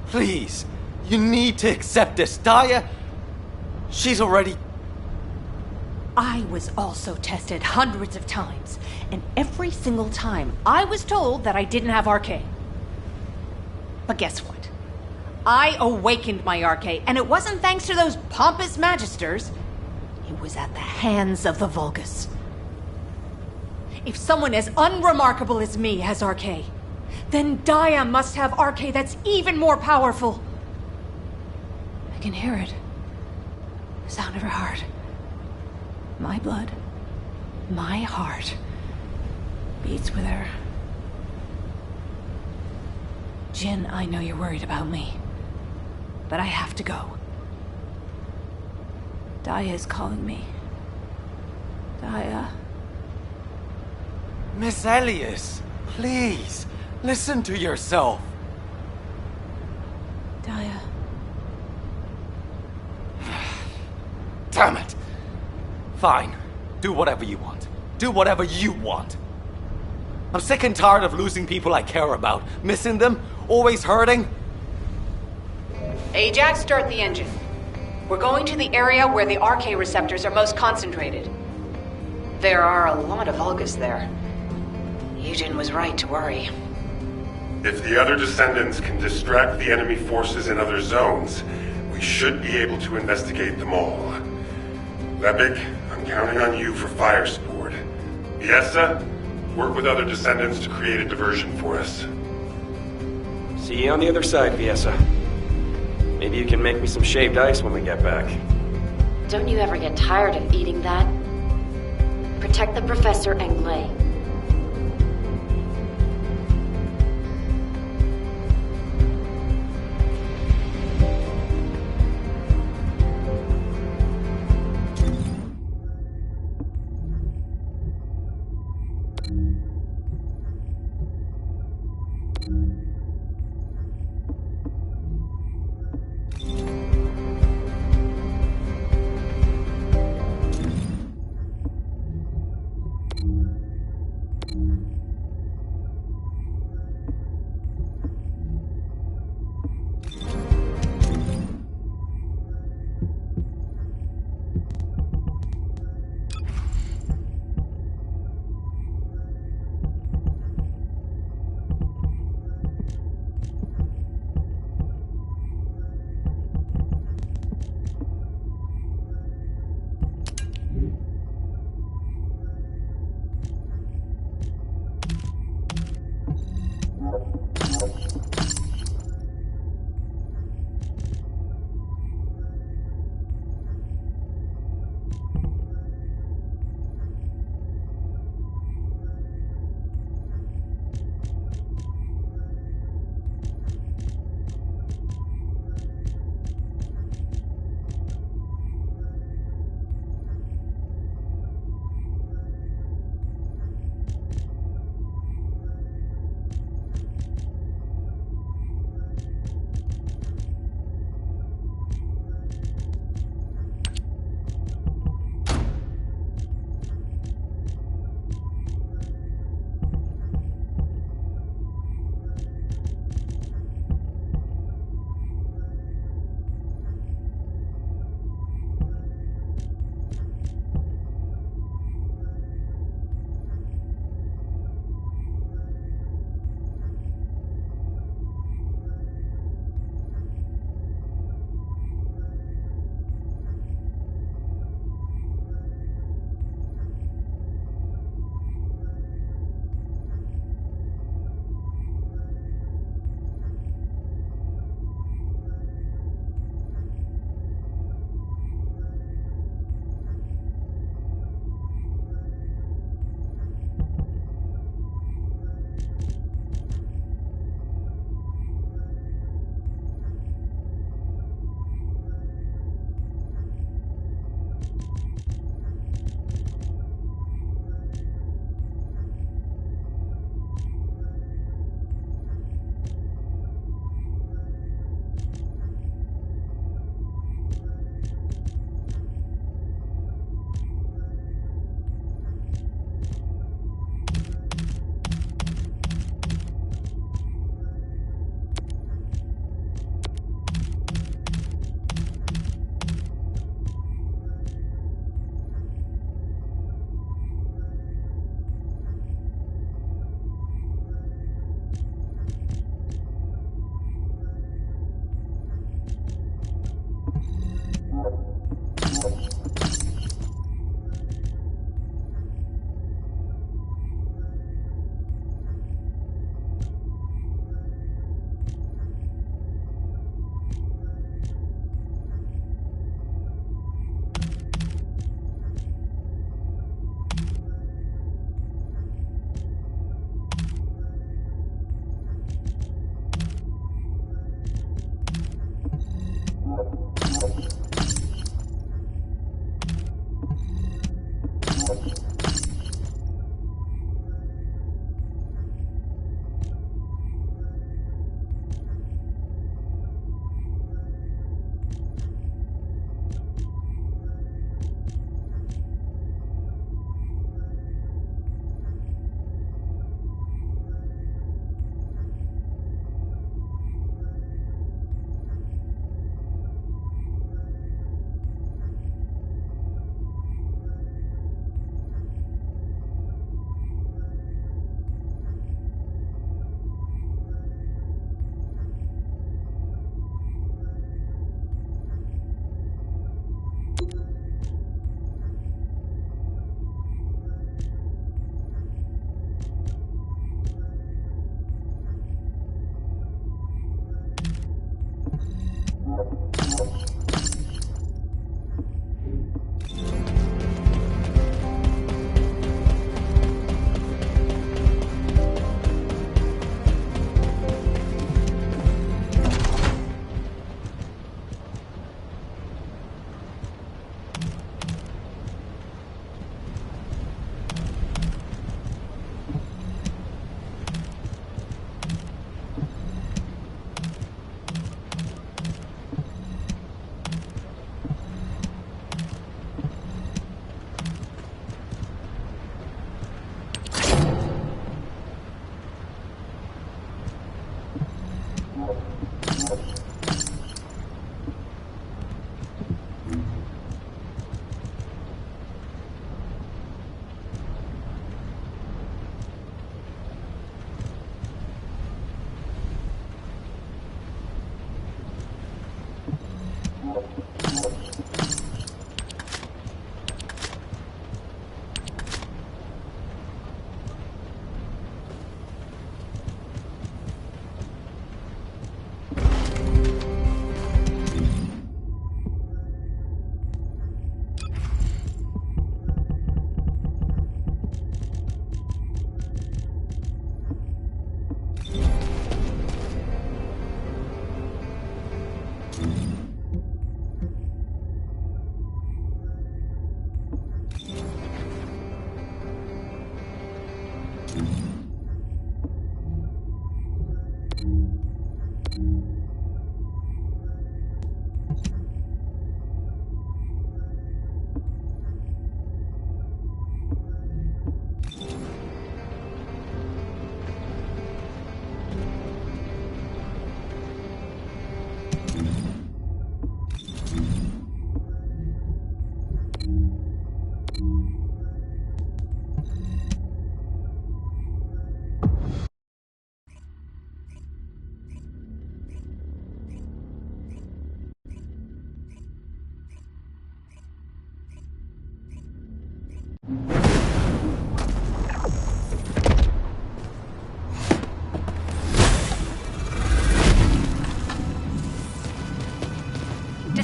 Please, you need to accept this. Daya, she's already... I was also tested hundreds of times, and every single time I was told that I didn't have RK. But guess what? I awakened my RK, and it wasn't thanks to those pompous magisters. It was at the hands of the Vulgus. If someone as unremarkable as me has RK, then Daya must have RK that's even more powerful. I can hear it. The sound of her heart. My blood. My heart. Beats with her. Jin, I know you're worried about me. But I have to go. Daya is calling me. Daya. Miss Elias, please, listen to yourself. Daya. Damn it. Fine. Do whatever you want. Do whatever you want. I'm sick and tired of losing people I care about. Missing them. Always hurting. Ajax, start the engine. We're going to the area where the RK receptors are most concentrated. There are a lot of Vulgus there. Eugen was right to worry. If the other Descendants can distract the enemy forces in other zones, we should be able to investigate them all. Lepik, I'm counting on you for fire support. Fiesta, work with other Descendants to create a diversion for us. See you on the other side, Fiesta. Maybe you can make me some shaved ice when we get back. Don't you ever get tired of eating that? Protect the Professor and Glay.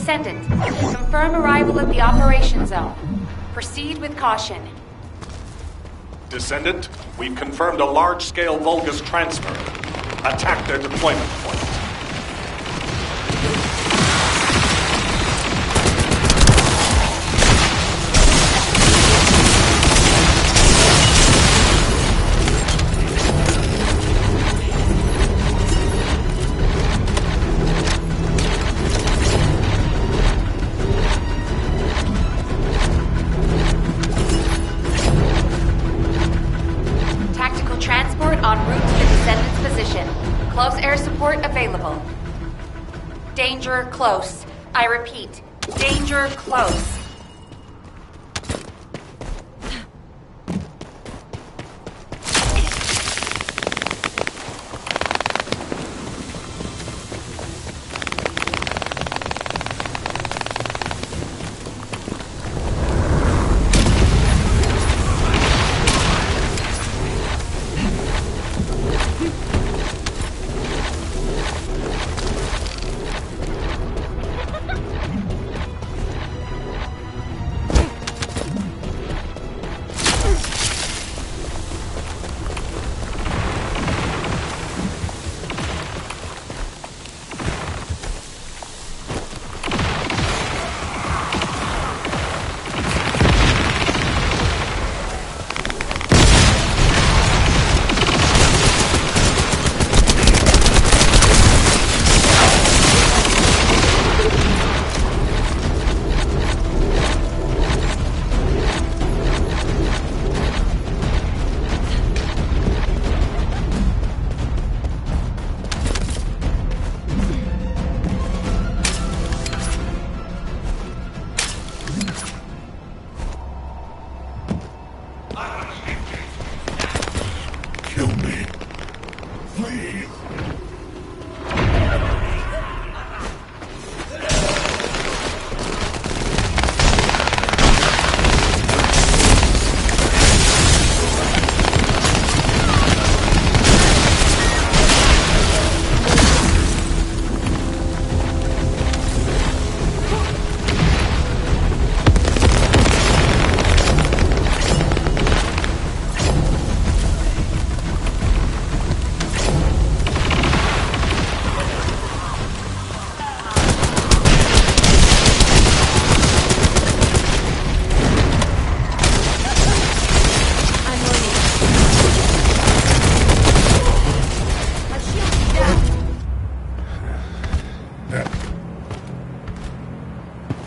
Descendant, confirm arrival at the operation zone. Proceed with caution. Descendant, we've confirmed a large-scale Vulgus transfer. Attack their deployment point. Danger close. I repeat, danger close.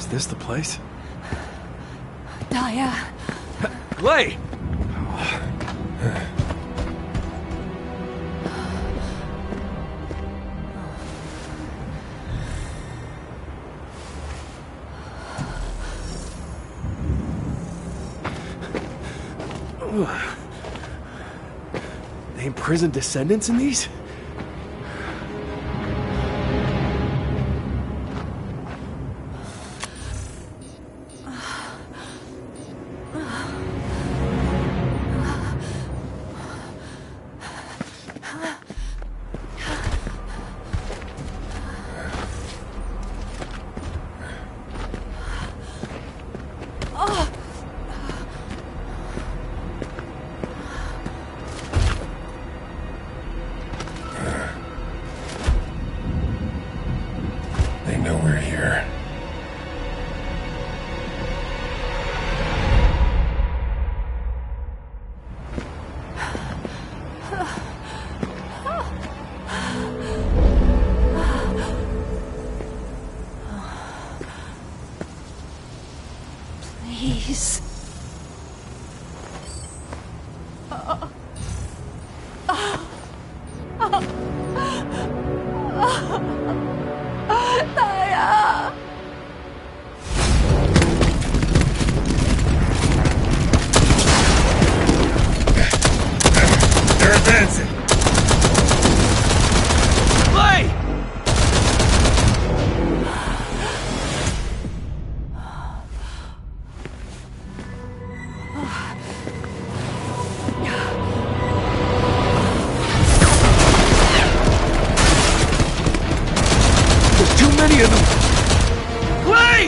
this the place? Daya. Glay! They imprisoned descendants in these? They know we're here. Please. Daya. They're advancing! Glay! There's too many of them! Glay!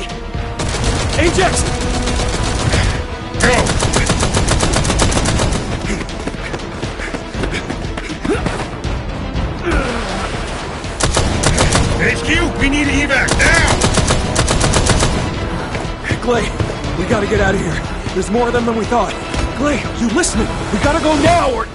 Ajax! Go! HQ, we need evac now! Glay, we gotta get out of here. There's more of them than we thought. Glay, you listening? We gotta go now or...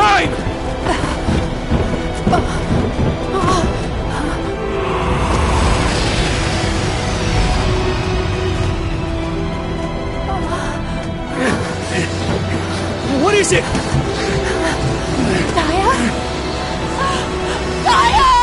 time! What is it? Daya? Daya!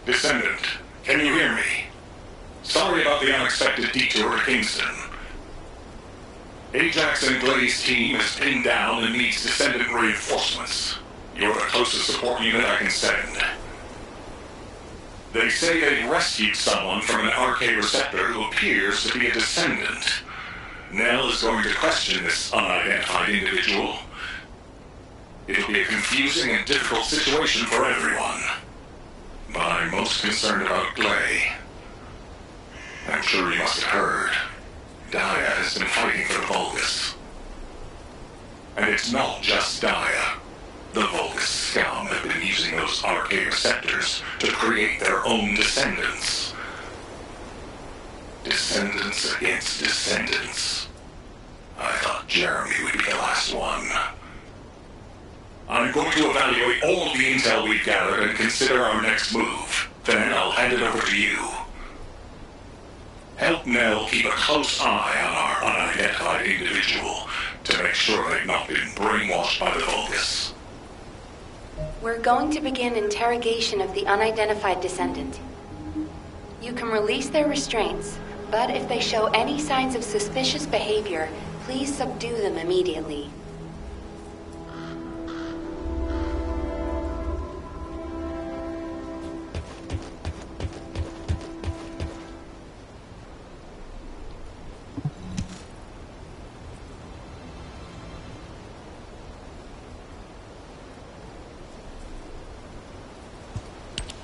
Descendant, can you hear me? Sorry about the unexpected detour to Kingston. Ajax and Glay's team is pinned down and needs Descendant reinforcements. You're the closest support unit I can send. They say they rescued someone from an RK receptor who appears to be a Descendant. Nell is going to question this unidentified individual. It'll be a confusing and difficult situation for everyone. But I'm most concerned about Glay. I'm sure you must have heard. Daya has been fighting for the Vulgus. And it's not just Daya. The Vulgus scum have been using those RK receptors to create their own descendants. Descendants against descendants. I thought Jeremy would be the last one. I'm going to evaluate all of the intel we've gathered and consider our next move. Then I'll hand it over to you. Help Nell keep a close eye on our unidentified individual to make sure they've not been brainwashed by the Vulgus. We're going to begin interrogation of the unidentified descendant. You can release their restraints, but if they show any signs of suspicious behavior, please subdue them immediately.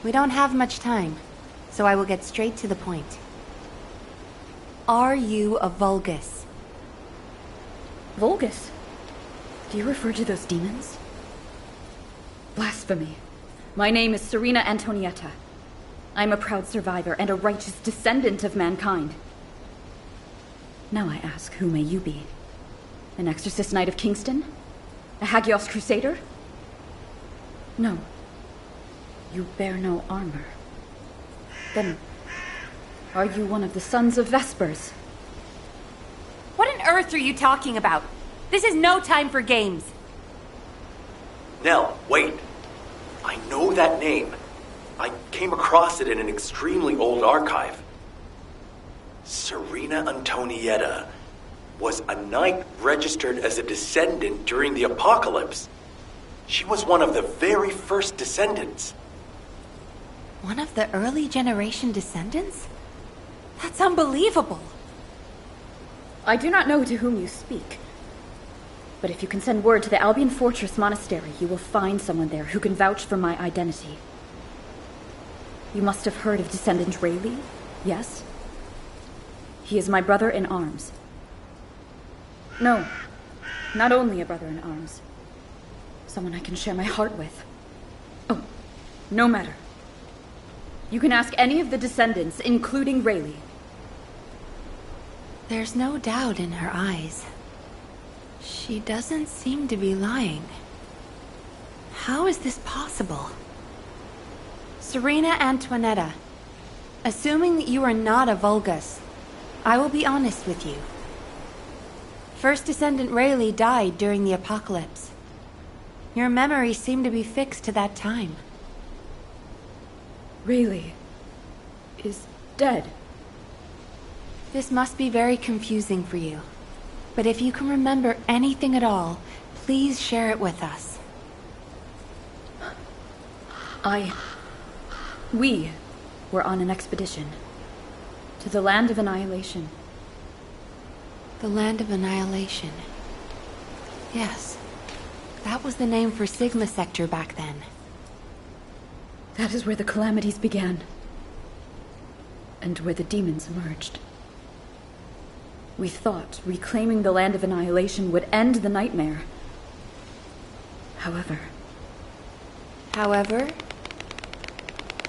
We don't have much time, so I will get straight to the point. Are you a Vulgus? Vulgus? Do you refer to those demons? Blasphemy. My name is Serena Antonietta. I'm a proud survivor and a righteous descendant of mankind. Now I ask, who may you be? An exorcist knight of Kingston? A Hagios crusader? No. You bear no armor. Then, are you one of the sons of Vespers? What on earth are you talking about? This is no time for games. Nell, wait. I know that name. I came across it in an extremely old archive. Serena Antonietta was a knight registered as a descendant during the apocalypse. She was one of the very first descendants. One of the early generation descendants? That's unbelievable. I do not know to whom you speak. But if you can send word to the Albion Fortress Monastery, you will find someone there who can vouch for my identity. You must have heard of Descendant Rayleigh, yes? He is my brother in arms. No, not only a brother in arms. Someone I can share my heart with. Oh, no matter. You can ask any of the descendants, including Rayleigh. There's no doubt in her eyes. She doesn't seem to be lying. How is this possible? Serena Antoinetta, assuming that you are not a Vulgus, I will be honest with you. First Descendant Rayleigh died during the apocalypse. Your memories seem to be fixed to that time. Rayleigh is dead. This must be very confusing for you. But if you can remember anything at all, please share it with us. We were on an expedition to the Land of Annihilation. The Land of Annihilation. Yes. That was the name for Sigma Sector back then. That is where the calamities began. And where the demons emerged. We thought reclaiming the Land of Annihilation would end the nightmare. However,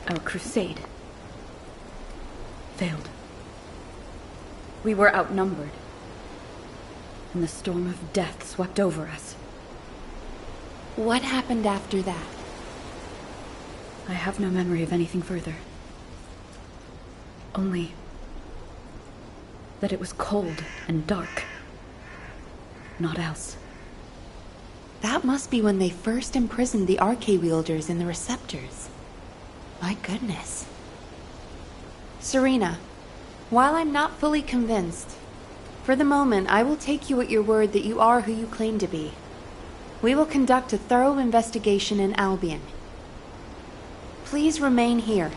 our crusade failed. We were outnumbered, and the storm of death swept over us. What happened after that? I have no memory of anything further. Only that it was cold and dark. Not else. That must be when they first imprisoned the Arche-wielders in the receptors. My goodness. Serena, while I'm not fully convinced, for the moment I will take you at your word that you are who you claim to be. We will conduct a thorough investigation in Albion. Please remain here.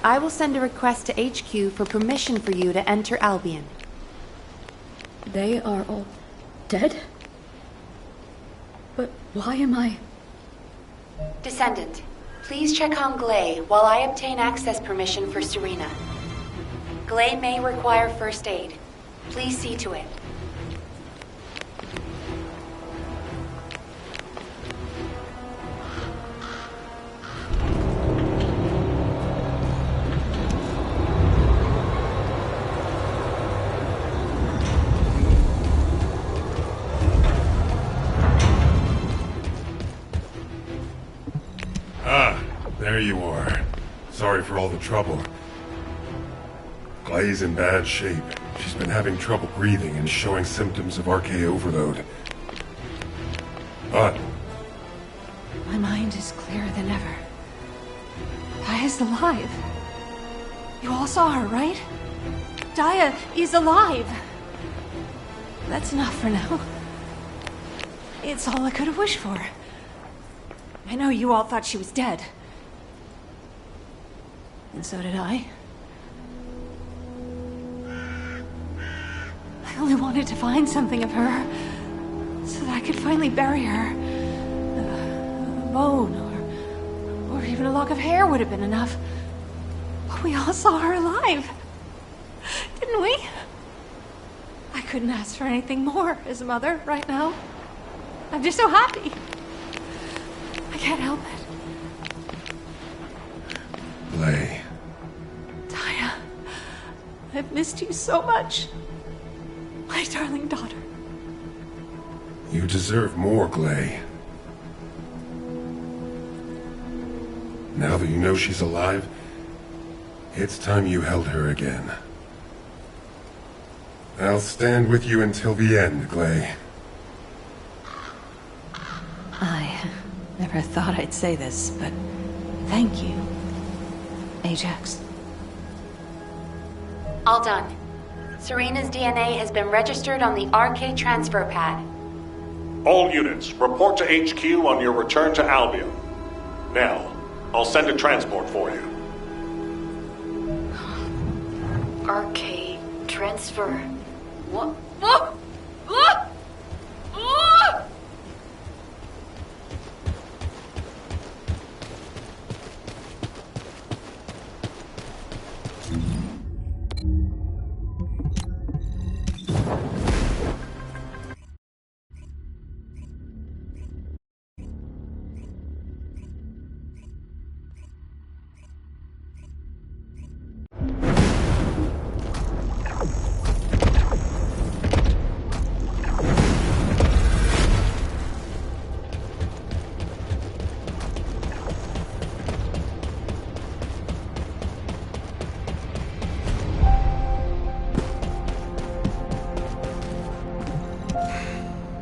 I will send a request to HQ for permission for you to enter Albion. They are all dead? But why am I... Descendant, please check on Glay while I obtain access permission for Serena. Glay may require first aid. Please see to it. There you are. Sorry for all the trouble. Glay's in bad shape. She's been having trouble breathing and showing symptoms of Arche overload. But my mind is clearer than ever. Daya's alive. You all saw her, right? Daya is alive. That's enough for now. It's all I could have wished for. I know you all thought she was dead. And so did I. I only wanted to find something of her, so that I could finally bury her. A bone, or even a lock of hair would have been enough. But we all saw her alive, didn't we? I couldn't ask for anything more as a mother right now. I'm just so happy. I can't help it. Glay. Daya, I've missed you so much. My darling daughter. You deserve more, Glay. Now that you know she's alive, it's time you held her again. I'll stand with you until the end, Glay. I never thought I'd say this, but Thank you, Ajax. All done. Serena's DNA has been registered on the RK transfer pad. All units, report to HQ on your return to Albion. Now, I'll send a transport for you. RK transfer. What?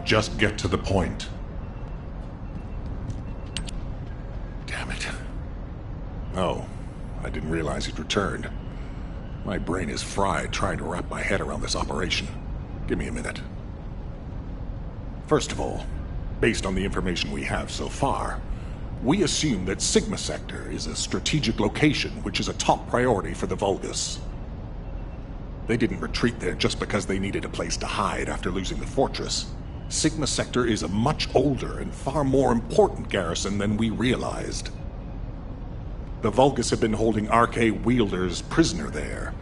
Just get to the point. Damn it. Oh, I didn't realize he'd returned. My brain is fried trying to wrap my head around this operation. Give me a minute. First of all, based on the information we have so far, we assume that Sigma Sector is a strategic location which is a top priority for the Vulgus. They didn't retreat there just because they needed a place to hide after losing the fortress. Sigma Sector is a much older and far more important garrison than we realized. The Vulgus have been holding RK wielders prisoner there,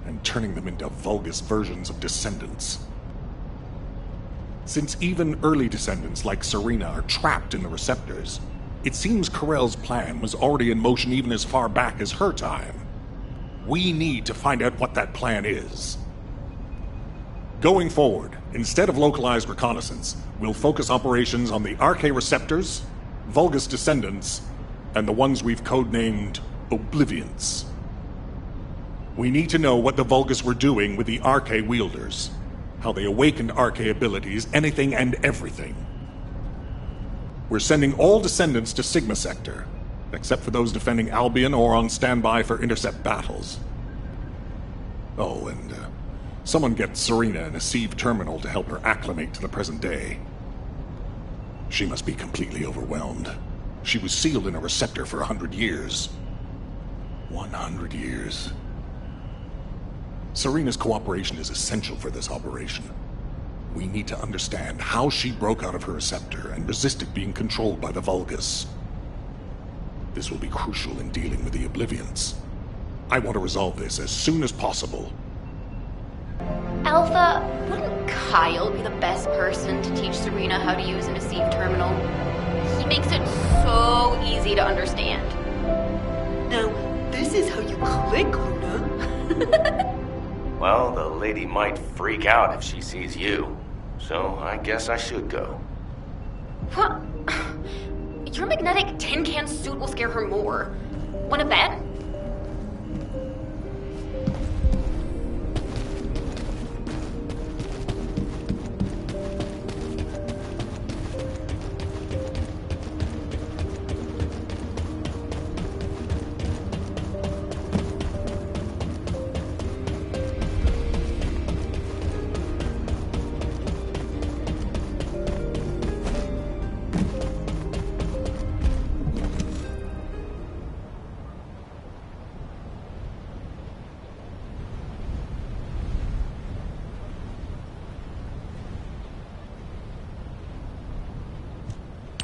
and turning them into Vulgus versions of Descendants. Since even early Descendants like Serena are trapped in the receptors, it seems Corell's plan was already in motion even as far back as her time. We need to find out what that plan is. Going forward, instead of localized reconnaissance, we'll focus operations on the RK receptors, Vulgus Descendants, and the ones we've codenamed Oblivions. We need to know what the Vulgus were doing with the RK wielders, how they awakened RK abilities, anything and everything. We're sending all Descendants to Sigma Sector, except for those defending Albion or on standby for intercept battles. Oh, and someone get Serena in a sieve terminal to help her acclimate to the present day. She must be completely overwhelmed. She was sealed in a receptor for 100 years. 100 years. Serena's cooperation is essential for this operation. We need to understand how she broke out of her receptor and resisted being controlled by the Vulgus. This will be crucial in dealing with the Oblivions. I want to resolve this as soon as possible. Alpha, wouldn't Kyle be the best person to teach Serena how to use an Deceive terminal? He makes it so easy to understand. Now, this is how you click, Luna. Well, the lady might freak out if she sees you. So I guess I should go. What? Your magnetic tin can suit will scare her more. Wanna bet?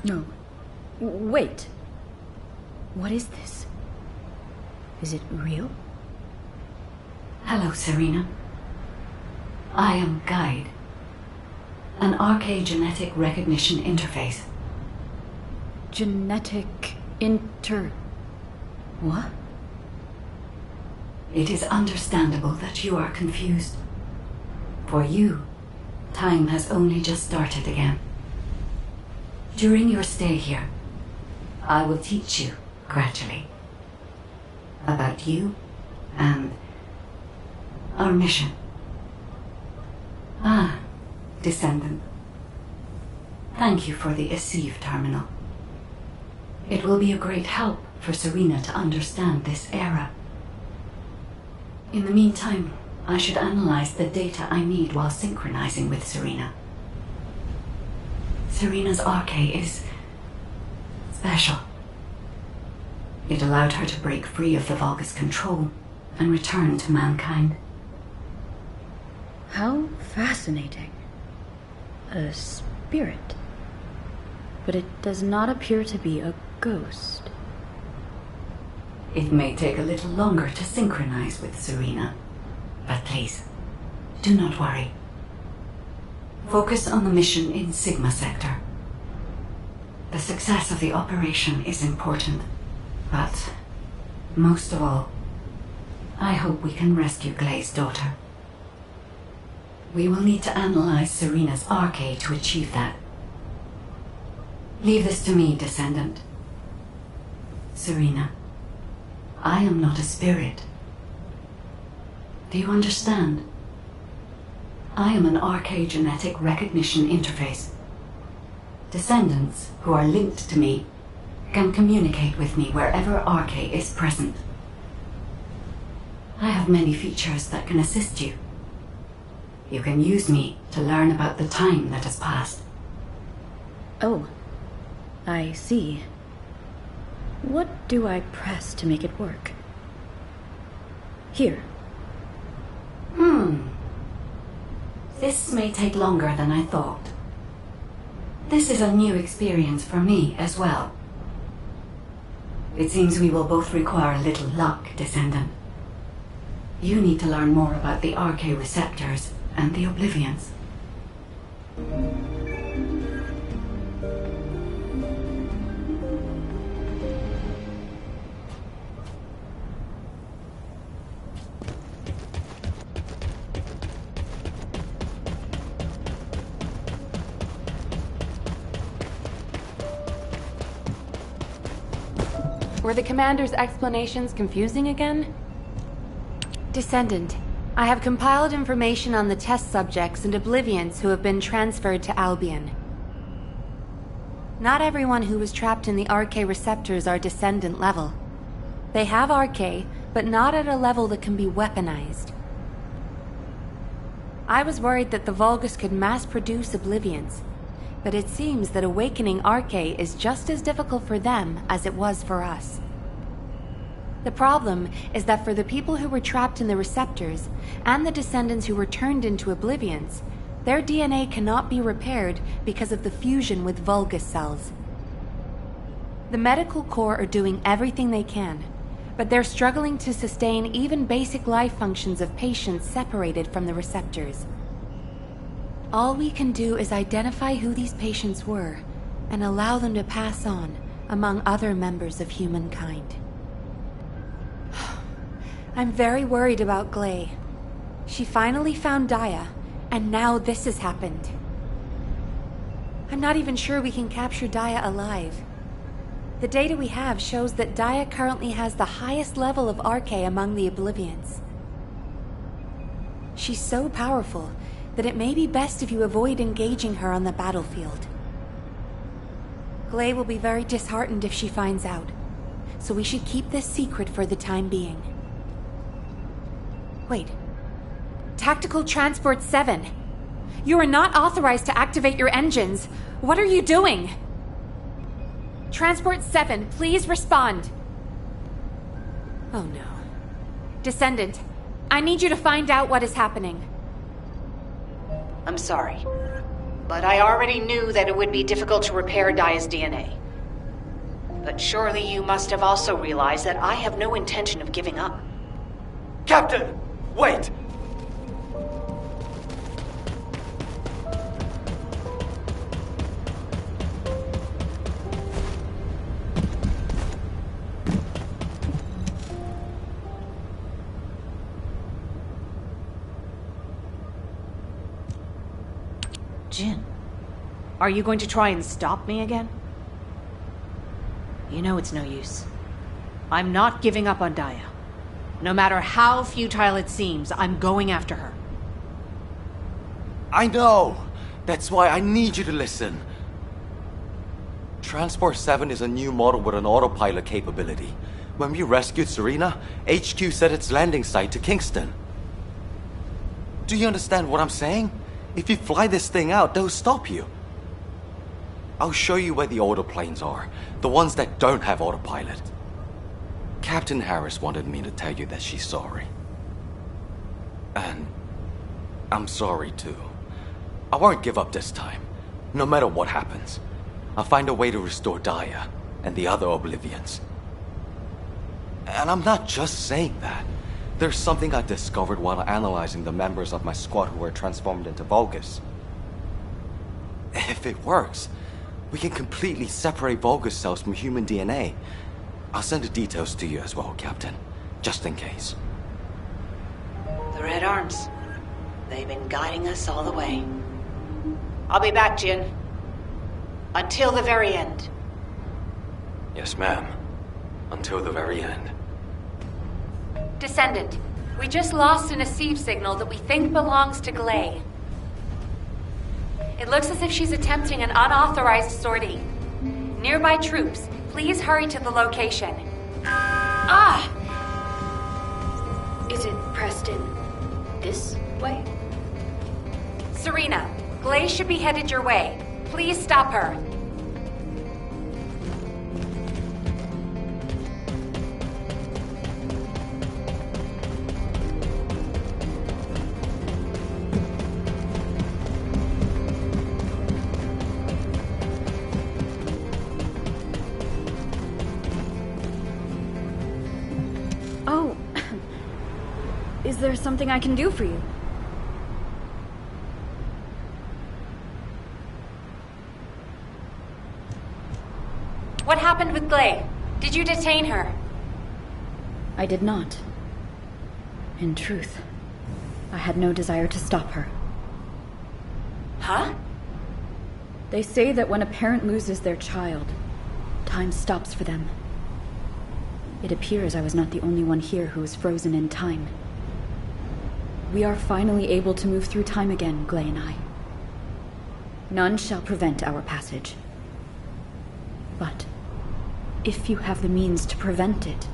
No. Wait. What is this? Is it real? Hello, Serena. I am Guide, an RK genetic recognition interface. Genetic What? It is understandable that you are confused. For you, time has only just started again. During your stay here, I will teach you, gradually, about you and our mission. Ah, Descendant. Thank you for the Deceive terminal. It will be a great help for Serena to understand this era. In the meantime, I should analyze the data I need while synchronizing with Serena. Serena's arche is special. It allowed her to break free of the Vulgus control and return to mankind. How fascinating. A spirit. But it does not appear to be a ghost. It may take a little longer to synchronize with Serena, but please, do not worry. Focus on the mission in Sigma Sector. The success of the operation is important, but most of all, I hope we can rescue Glei's daughter. We will need to analyze Serena's arche to achieve that. Leave this to me, Descendant. Serena, I am not a spirit. Do you understand? I am an archaeogenetic recognition interface. Descendants who are linked to me can communicate with me wherever arche is present. I have many features that can assist you. You can use me to learn about the time that has passed. Oh, I see. What do I press to make it work? Here. This may take longer than I thought. This is a new experience for me as well. It seems we will both require a little luck, Descendant. You need to learn more about the arche receptors and the Oblivions. Were the commander's explanations confusing again? Descendant, I have compiled information on the test subjects and Oblivions who have been transferred to Albion. Not everyone who was trapped in the arche receptors are Descendant level. They have arche, but not at a level that can be weaponized. I was worried that the Vulgus could mass-produce Oblivions, but it seems that awakening arche is just as difficult for them as it was for us. The problem is that for the people who were trapped in the receptors, and the Descendants who were turned into Oblivions, their DNA cannot be repaired because of the fusion with Vulgus cells. The medical corps are doing everything they can, but they're struggling to sustain even basic life functions of patients separated from the receptors. All we can do is identify who these patients were and allow them to pass on among other members of humankind. I'm very worried about Glei. She finally found Daya, and now this has happened. I'm not even sure we can capture Daya alive. The data we have shows that Daya currently has the highest level of arche among the Oblivions. She's so powerful that it may be best if you avoid engaging her on the battlefield. Glei will be very disheartened if she finds out, so we should keep this secret for the time being. Wait. Tactical Transport 7! You are not authorized to activate your engines! What are you doing? Transport 7, please respond! Oh no. Descendant, I need you to find out what is happening. I'm sorry, but I already knew that it would be difficult to repair Daya's DNA. But surely you must have also realized that I have no intention of giving up. Captain! Wait! Jin, are you going to try and stop me again? You know it's no use. I'm not giving up on Daya. No matter how futile it seems, I'm going after her. I know! That's why I need you to listen. Transport 7 is a new model with an autopilot capability. When we rescued Serena, HQ set its landing site to Kingston. Do you understand what I'm saying? If you fly this thing out, they'll stop you. I'll show you where the autoplanes are, the ones that don't have autopilot. Captain Harris wanted me to tell you that she's sorry. And I'm sorry too. I won't give up this time, no matter what happens. I'll find a way to restore Daya and the other Oblivions. And I'm not just saying that. There's something I discovered while analyzing the members of my squad who were transformed into Vulgus. If it works, we can completely separate Vulgus cells from human DNA. I'll send the details to you as well, Captain, just in case. The Red Arms. They've been guiding us all the way. I'll be back, Jin. Until the very end. Yes, ma'am. Until the very end. Descendant, we just lost an Asive signal that we think belongs to Glay. It looks as if she's attempting an unauthorized sortie. Nearby troops, please hurry to the location. Ah! Is it Preston this way? Serena, Glay should be headed your way. Please stop her. Oh. Is there something I can do for you? What happened with Glay? Did you detain her? I did not. In truth, I had no desire to stop her. Huh? They say that when a parent loses their child, time stops for them. It appears I was not the only one here who was frozen in time. We are finally able to move through time again, Glay and I. None shall prevent our passage. But if you have the means to prevent it,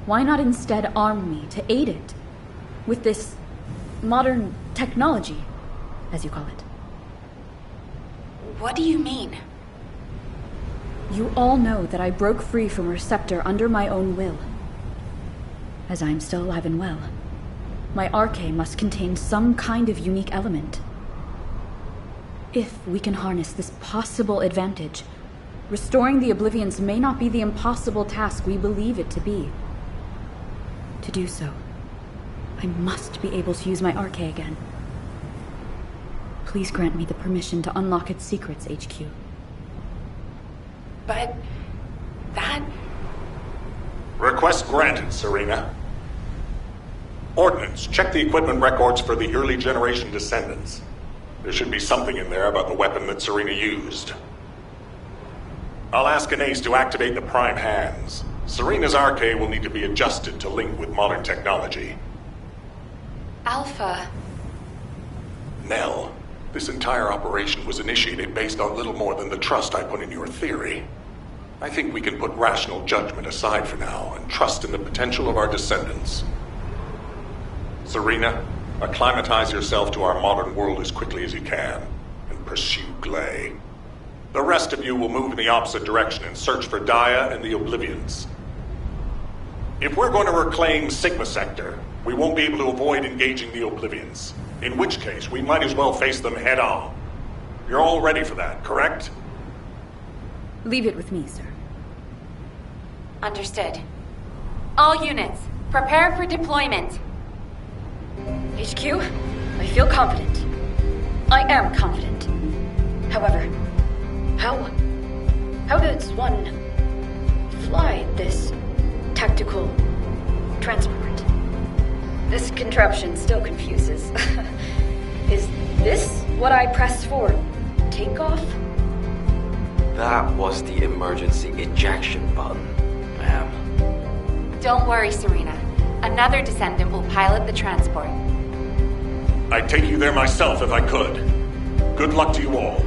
why not instead arm me to aid it with this modern technology, as you call it? What do you mean? You all know that I broke free from Receptor under my own will. As I am still alive and well, my arche must contain some kind of unique element. If we can harness this possible advantage, restoring the Oblivions may not be the impossible task we believe it to be. To do so, I must be able to use my arche again. Please grant me the permission to unlock its secrets, HQ. But that... Request granted, Serena. Ordnance, check the equipment records for the early generation descendants. There should be something in there about the weapon that Serena used. I'll ask Anais to activate the prime hands. Serena's arche will need to be adjusted to link with modern technology. Alpha... Nell, this entire operation was initiated based on little more than the trust I put in your theory. I think we can put rational judgment aside for now and trust in the potential of our descendants. Serena, acclimatize yourself to our modern world as quickly as you can, and pursue Glay. The rest of you will move in the opposite direction and search for Daya and the Oblivions. If we're going to reclaim Sigma Sector, we won't be able to avoid engaging the Oblivions. In which case, we might as well face them head on. You're all ready for that, correct? Leave it with me, sir. Understood. All units, prepare for deployment. HQ, I feel confident. I am confident. However, how does one fly this tactical transport? This contraption still confuses. Is this what I press for takeoff? That was the emergency ejection button, ma'am. Don't worry, Serena. Another descendant will pilot the transport. I'd take you there myself if I could. Good luck to you all.